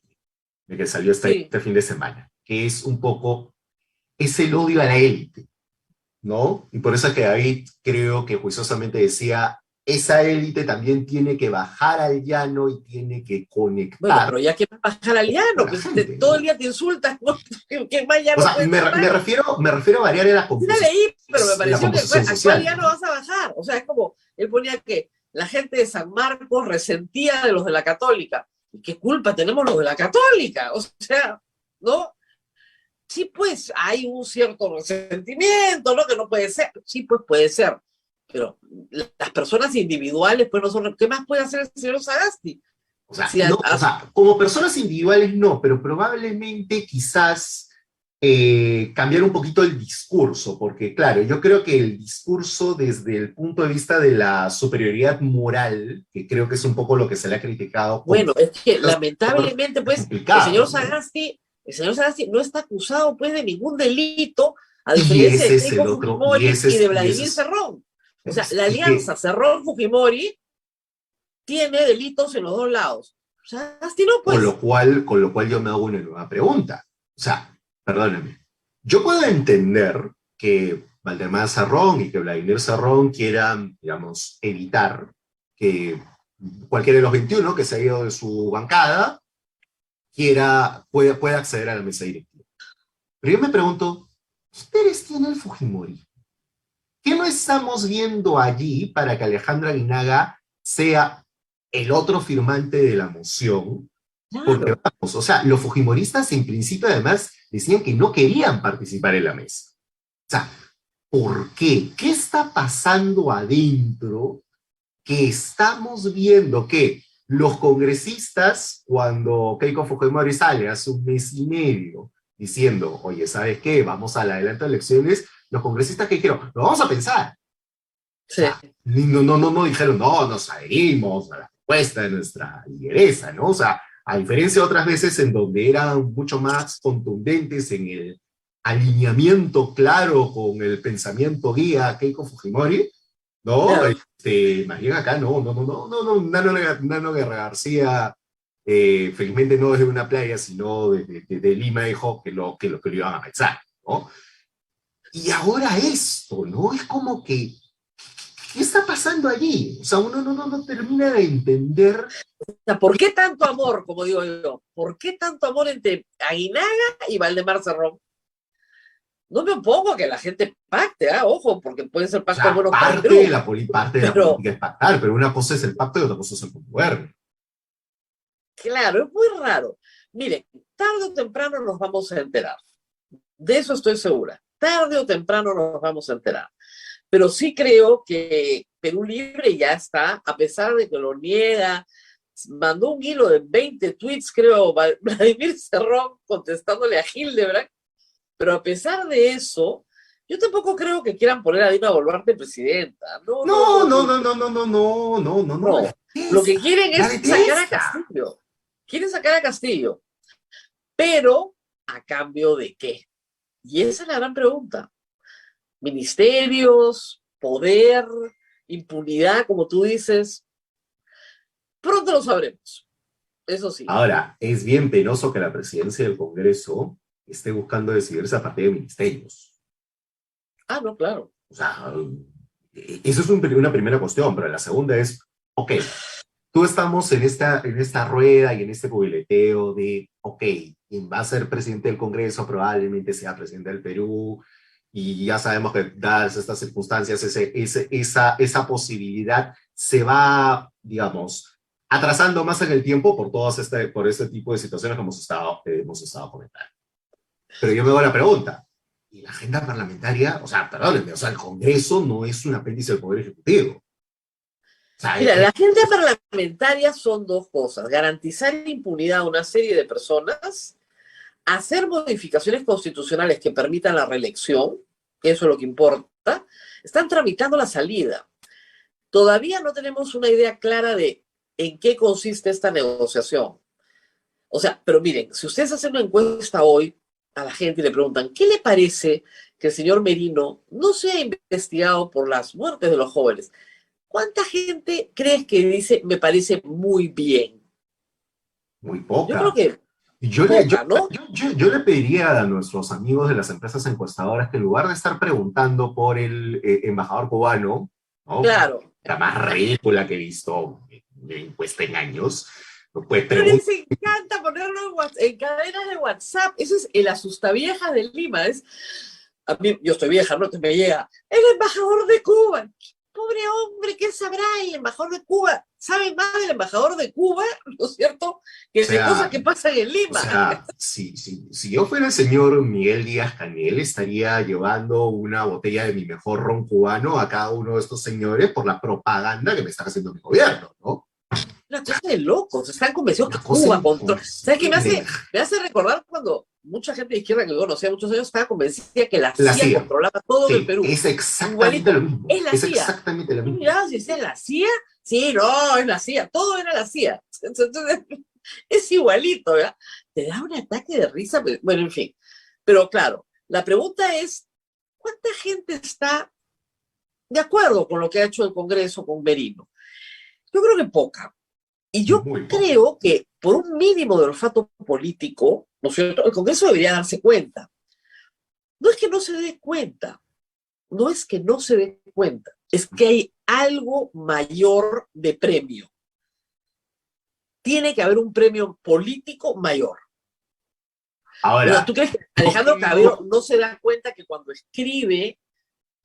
de que salió Sí. este fin de semana, que es un poco, es el odio a la élite, ¿no? Y por eso es que David creo que juiciosamente decía, esa élite también tiene que bajar al llano y tiene que conectar. Bueno, pero ya que bajar al llano, pues gente, todo ¿no? el día te insultas, ¿no? ¿Qué más llano O sea, puede me ser? refiero a variar en la Sí la composición. leí, pero me pareció que composición ¿a social, cuál llano vas a bajar? O sea, es como, él ponía que la gente de San Marcos resentía de los de la Católica. ¿Y qué culpa tenemos los de la Católica? O sea, ¿no? Sí, pues hay un cierto resentimiento, ¿no? Que no puede ser. Sí, pues puede ser. Pero las personas individuales, pues no son. ¿Qué más puede hacer el señor Sagasti? O sea, Sí, no, o sea, como personas individuales no, pero probablemente quizás cambiar un poquito el discurso, porque claro, yo creo que el discurso desde el punto de vista de la superioridad moral, que creo que es un poco lo que se le ha criticado. Bueno, es que lamentablemente, pues, el señor Sagasti no está acusado, pues, de ningún delito, a diferencia de Keiko Fujimori y de Vladimir Cerrón. O sea, la alianza Cerrón-Fujimori tiene delitos en los dos lados. Sagasti no, pues. Con lo cual yo me hago una nueva pregunta. O sea, perdóname. Yo puedo entender que Valdemar Cerrón y que Vladimir Cerrón quieran, digamos, evitar que cualquiera de los 21 que se ha ido de su bancada pueda acceder a la mesa directiva. Pero yo me pregunto, ¿qué interés tiene el Fujimori? ¿Qué no estamos viendo allí para que Alejandra Aguinaga sea el otro firmante de la moción? Claro. Porque vamos, o sea, los fujimoristas en principio además decían que no querían participar en la mesa. O sea, ¿por qué? ¿Qué está pasando adentro que estamos viendo que los congresistas, cuando Keiko Fujimori sale hace un mes y medio diciendo, oye, ¿sabes qué? Vamos al adelanto de elecciones, los congresistas que dijeron, lo vamos a pensar. Sí. O sea, no dijeron, no, nos adherimos a la propuesta de nuestra lideresa, ¿no? O sea, a diferencia de otras veces en donde eran mucho más contundentes en el alineamiento claro con el pensamiento guía Keiko Fujimori, ¿no? Claro. Más bien acá no, Nano Guerra García, felizmente no desde una playa, sino de Lima dijo que lo iban a pensar, ¿no? Y ahora esto, ¿no? Es como que, ¿qué está pasando allí? O sea, uno no termina de entender. O sea, ¿por qué tanto amor, como digo yo? ¿Por qué tanto amor entre Aguinaga y Valdemar Cerrón? No me opongo a que la gente pacte, ojo, porque pueden ser pactos, O sea, buenos parte de la política es pactar, pero una cosa es el pacto y otra cosa es el gobierno. Claro, es muy raro. Mire, tarde o temprano nos vamos a enterar. De eso estoy segura. Tarde o temprano nos vamos a enterar. Pero sí creo que Perú Libre ya está, a pesar de que lo niega, mandó un hilo de 20 tweets, creo, Vladimir Cerrón contestándole a Hildebrand, pero a pesar de eso, yo tampoco creo que quieran poner a Dina Boluarte presidenta. No. Lo que quieren es sacar a Castillo. Quieren sacar a Castillo. Pero ¿a cambio de qué? Y esa es la gran pregunta. Ministerios, poder, impunidad, como tú dices, pronto lo sabremos. Eso sí. Ahora, es bien penoso que la presidencia del Congreso esté buscando decidirse a partir de ministerios. Ah, no, claro. O sea, eso es una primera cuestión, pero la segunda es, ok, tú estamos en esta rueda y en este cubileteo de, ok, quien va a ser presidente del Congreso probablemente sea presidente del Perú, y ya sabemos que dadas estas circunstancias, esa posibilidad se va, digamos, atrasando más en el tiempo por este tipo de situaciones que hemos estado comentando. Pero yo me hago la pregunta, ¿y la agenda parlamentaria? O sea, perdónenme, o sea, el Congreso no es un apéndice del Poder Ejecutivo. O sea, Mira, la agenda parlamentaria son dos cosas: garantizar impunidad a una serie de personas, hacer modificaciones constitucionales que permitan la reelección, eso es lo que importa. Están tramitando la salida. Todavía no tenemos una idea clara de en qué consiste esta negociación. O sea, pero miren, si ustedes hacen una encuesta hoy a la gente y le preguntan, ¿qué le parece que el señor Merino no sea investigado por las muertes de los jóvenes? ¿Cuánta gente crees que dice, me parece muy bien? muy Yo poca. creo que Yo poca, ¿no? le pediría a nuestros amigos de las empresas encuestadoras que en lugar de estar preguntando por el embajador cubano, ¿no? Claro. La más ridícula que he visto en encuesta en años, pues Pero les encanta ponerlo en cadenas de WhatsApp. Eso es el asustaviejas de Lima. A mí, yo estoy vieja, ¿no? Entonces me llega el embajador de Cuba. Pobre hombre, ¿qué sabrá el embajador de Cuba? ¿Sabe más del embajador de Cuba, ¿no es cierto?, que de cosas que pasan en Lima. O sea, si yo fuera el señor Miguel Díaz-Canel, estaría llevando una botella de mi mejor ron cubano a cada uno de estos señores por la propaganda que me está haciendo mi gobierno, ¿no? Una cosa de locos, están convencidos que Cuba controla. ¿Sabes qué me hace recordar cuando mucha gente de izquierda que yo conocía muchos años estaba convencida que la CIA controlaba todo en el Perú? Es exactamente lo mismo. Es la CIA. Exactamente lo mismo. Mirá, si es la CIA, sí, no, es la CIA, todo era la CIA. Entonces, es igualito, ¿verdad? Te da un ataque de risa, bueno, en fin. Pero claro, la pregunta es, ¿cuánta gente está de acuerdo con lo que ha hecho el Congreso con Merino? Yo creo que poca. Y yo creo que por un mínimo de olfato político, ¿no es cierto?, el Congreso debería darse cuenta. No es que no se dé cuenta, no es que no se dé cuenta, es que hay algo mayor de premio. Tiene que haber un premio político mayor. Ahora, ¿tú crees que Alejandro Cabero no se da cuenta que cuando escribe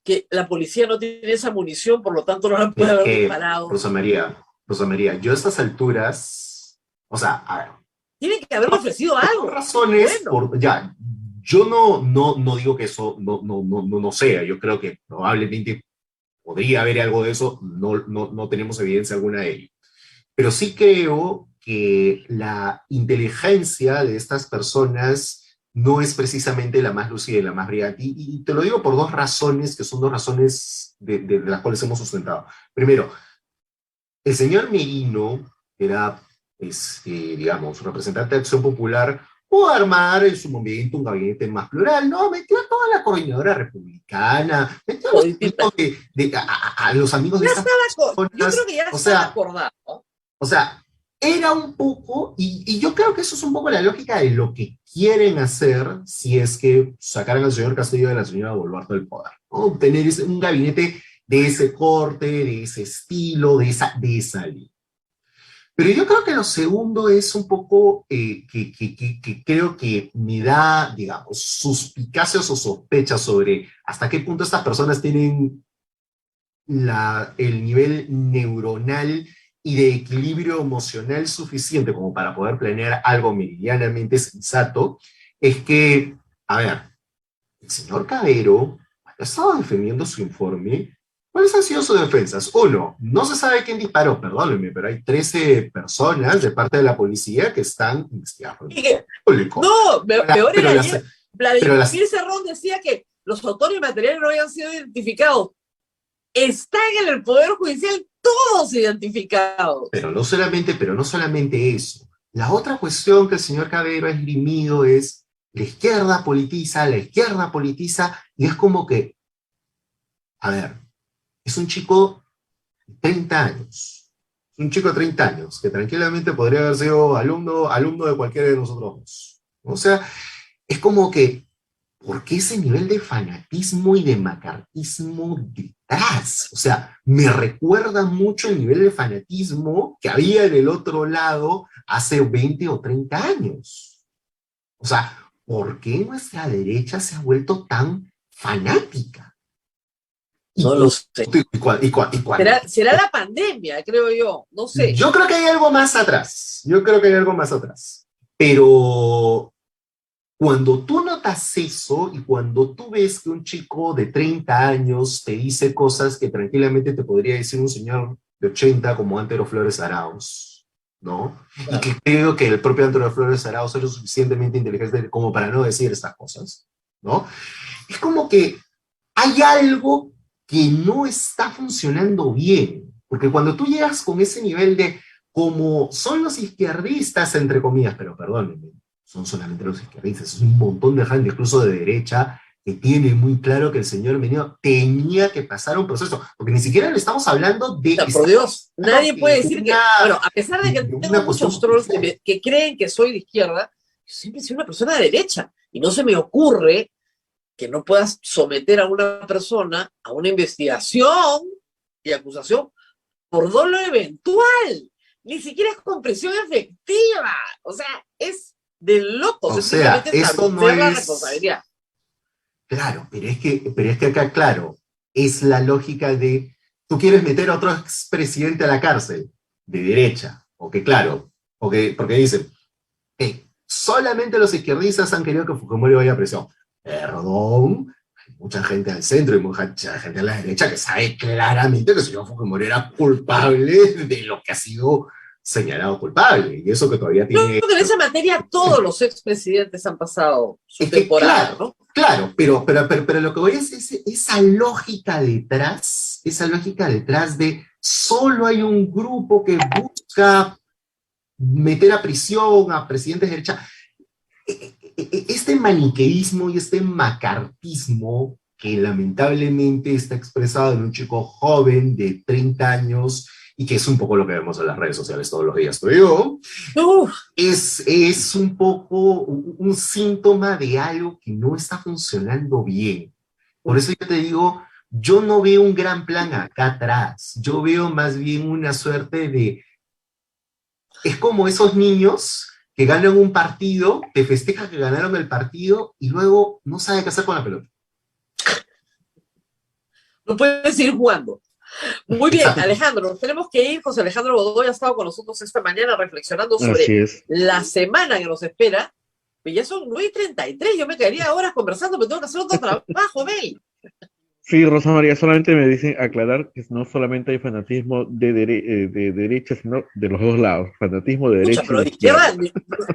que la policía no tiene esa munición, por lo tanto no la puede haber disparado? Rosa María, yo a estas alturas, o sea, a ver. Tiene que haber ofrecido algo. Por razones, bueno. Yo no digo que eso no sea, yo creo que probablemente podría haber algo de eso, no tenemos evidencia alguna de ello. Pero sí creo que la inteligencia de estas personas no es precisamente la más lúcida y la más brillante. Y te lo digo por dos razones, que son dos razones de las cuales hemos sustentado. Primero, el señor Merino era, digamos, representante de Acción Popular, pudo armar en su momento un gabinete más plural, ¿no? Metió a toda la coordinadora republicana, metió a los amigos de estas personas. Yo creo que ya estaba acordado. O sea, era un poco, y yo creo que eso es un poco la lógica de lo que quieren hacer si es que sacaran al señor Castillo y a la señora Boluarte del poder, ¿no? Tener un gabinete de ese corte, de ese estilo, de esa línea. Pero yo creo que lo segundo es un poco que creo que me da, digamos, suspicacias o sospechas sobre hasta qué punto estas personas tienen el nivel neuronal y de equilibrio emocional suficiente como para poder planear algo meridianamente sensato. Es que, a ver, el señor Cabero ha estado defendiendo su informe. ¿Cuáles han sido sus defensas? Uno, no se sabe quién disparó, perdónenme, pero hay 13 personas de parte de la policía que están investigando. No, peor era ayer. Vladimir Cerrón decía que los autores materiales no habían sido identificados. Están en el Poder Judicial todos identificados. Pero no solamente eso. La otra cuestión que el señor Cabero ha esgrimido es la izquierda politiza, y es como que, a ver, es un chico de 30 años, un chico de 30 años, que tranquilamente podría haber sido alumno de cualquiera de nosotros dos. O sea, es como que, ¿por qué ese nivel de fanatismo y de macartismo detrás? O sea, me recuerda mucho el nivel de fanatismo que había en el otro lado hace 20 o 30 años. O sea, ¿por qué nuestra derecha se ha vuelto tan fanática? No lo sé. ¿Será la pandemia, creo yo? No sé. Yo creo que hay algo más atrás. Pero cuando tú notas eso y cuando tú ves que un chico de 30 años te dice cosas que tranquilamente te podría decir un señor de 80 como Antero Flores Arauz, ¿no? Claro. Y que creo que el propio Antero Flores Arauz es lo suficientemente inteligente como para no decir estas cosas, ¿no? Es como que hay algo que no está funcionando bien, porque cuando tú llegas con ese nivel de como son los izquierdistas, entre comillas, pero perdónenme, son solamente los izquierdistas, es un montón de gente, incluso de derecha, que tiene muy claro que el señor Menino tenía que pasar un proceso, porque ni siquiera le estamos hablando de... No, por Dios, nadie puede decir que, bueno, a pesar de que tengo muchos trolls que creen que soy de izquierda, yo siempre soy una persona de derecha, y no se me ocurre que no puedas someter a una persona a una investigación y acusación por dolo eventual, ni siquiera es con prisión efectiva, o sea, es de locos, o sea, esto no es la responsabilidad. Claro, pero es que acá, claro, es la lógica de, tú quieres meter a otro expresidente a la cárcel, de derecha, porque dicen, solamente los izquierdistas han querido que Fujimori vaya a prisión. Perdón, hay mucha gente al centro y mucha gente a la derecha que sabe claramente que el señor Fujimori era culpable de lo que ha sido señalado culpable, y eso que todavía tiene... Yo creo que en esa materia todos los expresidentes han pasado su temporada, claro, ¿no? Claro, pero lo que voy a decir es esa lógica detrás de solo hay un grupo que busca meter a prisión a presidentes de derecha. Este maniqueísmo y este macartismo que lamentablemente está expresado en un chico joven de 30 años y que es un poco lo que vemos en las redes sociales todos los días, tú y yo, es un poco un síntoma de algo que no está funcionando bien. Por eso yo te digo, yo no veo un gran plan acá atrás, yo veo más bien una suerte de... Es como esos niños que ganan un partido, te festejan que ganaron el partido y luego no saben qué hacer con la pelota. No puedes seguir jugando. Muy bien, Alejandro, nos tenemos que ir. José Alejandro Godoy ha estado con nosotros esta mañana reflexionando sobre la semana que nos espera. Ya son 9:33, yo me quedaría horas conversando, pero tengo que hacer otro trabajo, Mel. Sí, Rosa María, solamente me dicen aclarar que no solamente hay fanatismo de derecha, sino de los dos lados, fanatismo de derecha. Pero de izquierda,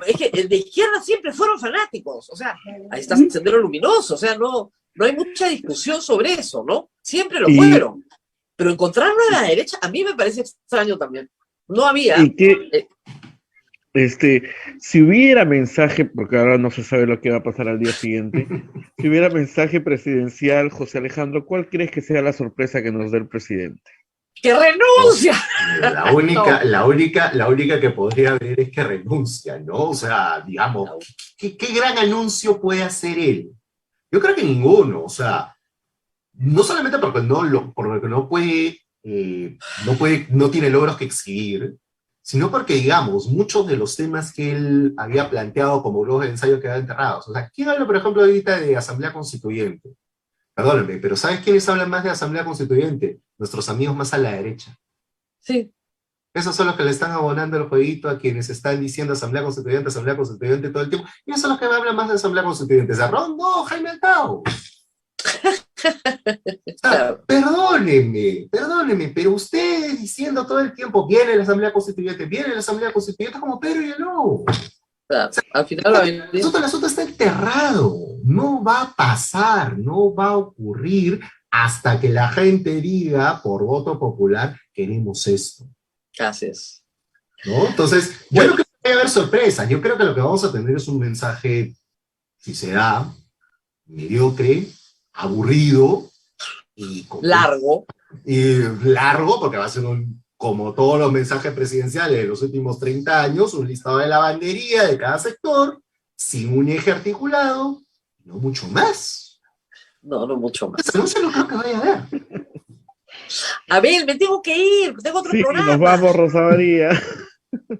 es que el de izquierda siempre fueron fanáticos, o sea, ahí está Sendero Luminoso, o sea, no hay mucha discusión sobre eso, ¿no? Siempre lo fueron. Pero encontrarlo a la derecha, a mí me parece extraño también. No había... si hubiera mensaje, porque ahora no se sabe lo que va a pasar al día siguiente, si hubiera mensaje presidencial, José Alejandro, ¿cuál crees que sea la sorpresa que nos dé el presidente? ¡Que renuncia! La única que podría haber es que renuncia, ¿no? O sea, digamos, ¿qué gran anuncio puede hacer él? Yo creo que ninguno, o sea, no solamente porque no tiene logros que exhibir, sino porque, digamos, muchos de los temas que él había planteado como grupos de ensayo quedaron enterrados. O sea, ¿quién habla, por ejemplo, ahorita de Asamblea Constituyente? Perdónenme, pero ¿sabes quiénes hablan más de Asamblea Constituyente? Nuestros amigos más a la derecha. Sí. Esos son los que le están abonando el jueguito a quienes están diciendo Asamblea Constituyente todo el tiempo. Y esos son los que hablan más de Asamblea Constituyente. ¿Cerrón? No, Jaime Altao. Perdónenme, pero ustedes diciendo todo el tiempo, viene la Asamblea Constituyente como Pedro y el Lobo. Claro, al final el asunto está enterrado, no va a pasar, no va a ocurrir hasta que la gente diga por voto popular, queremos esto. Gracias. ¿No? Entonces, yo no creo que vaya a haber sorpresa, yo creo que lo que vamos a tener es un mensaje si se da, mediocre, aburrido y Largo. largo, porque va a ser como todos los mensajes presidenciales de los últimos 30 años, un listado de lavandería de cada sector, sin un eje articulado, no mucho más. No mucho más. No sé lo que vaya a ver. Abel, me tengo que ir, tengo otro Sí, programa. nos vamos, Rosa María.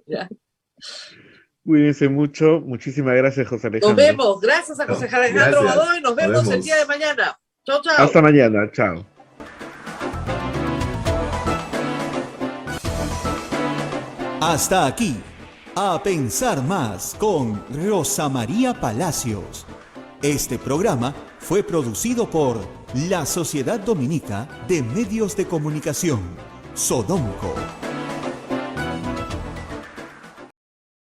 Ya. Cuídense mucho. Muchísimas gracias, José Nos Alejandro. vemos. Gracias a José Alejandro Gracias. Godoy. Nos vemos el día de mañana. Chao, chao. Hasta mañana. Chao. Hasta aquí, A Pensar Más con Rosa María Palacios. Este programa fue producido por la Sociedad Dominica de Medios de Comunicación, Sodomco.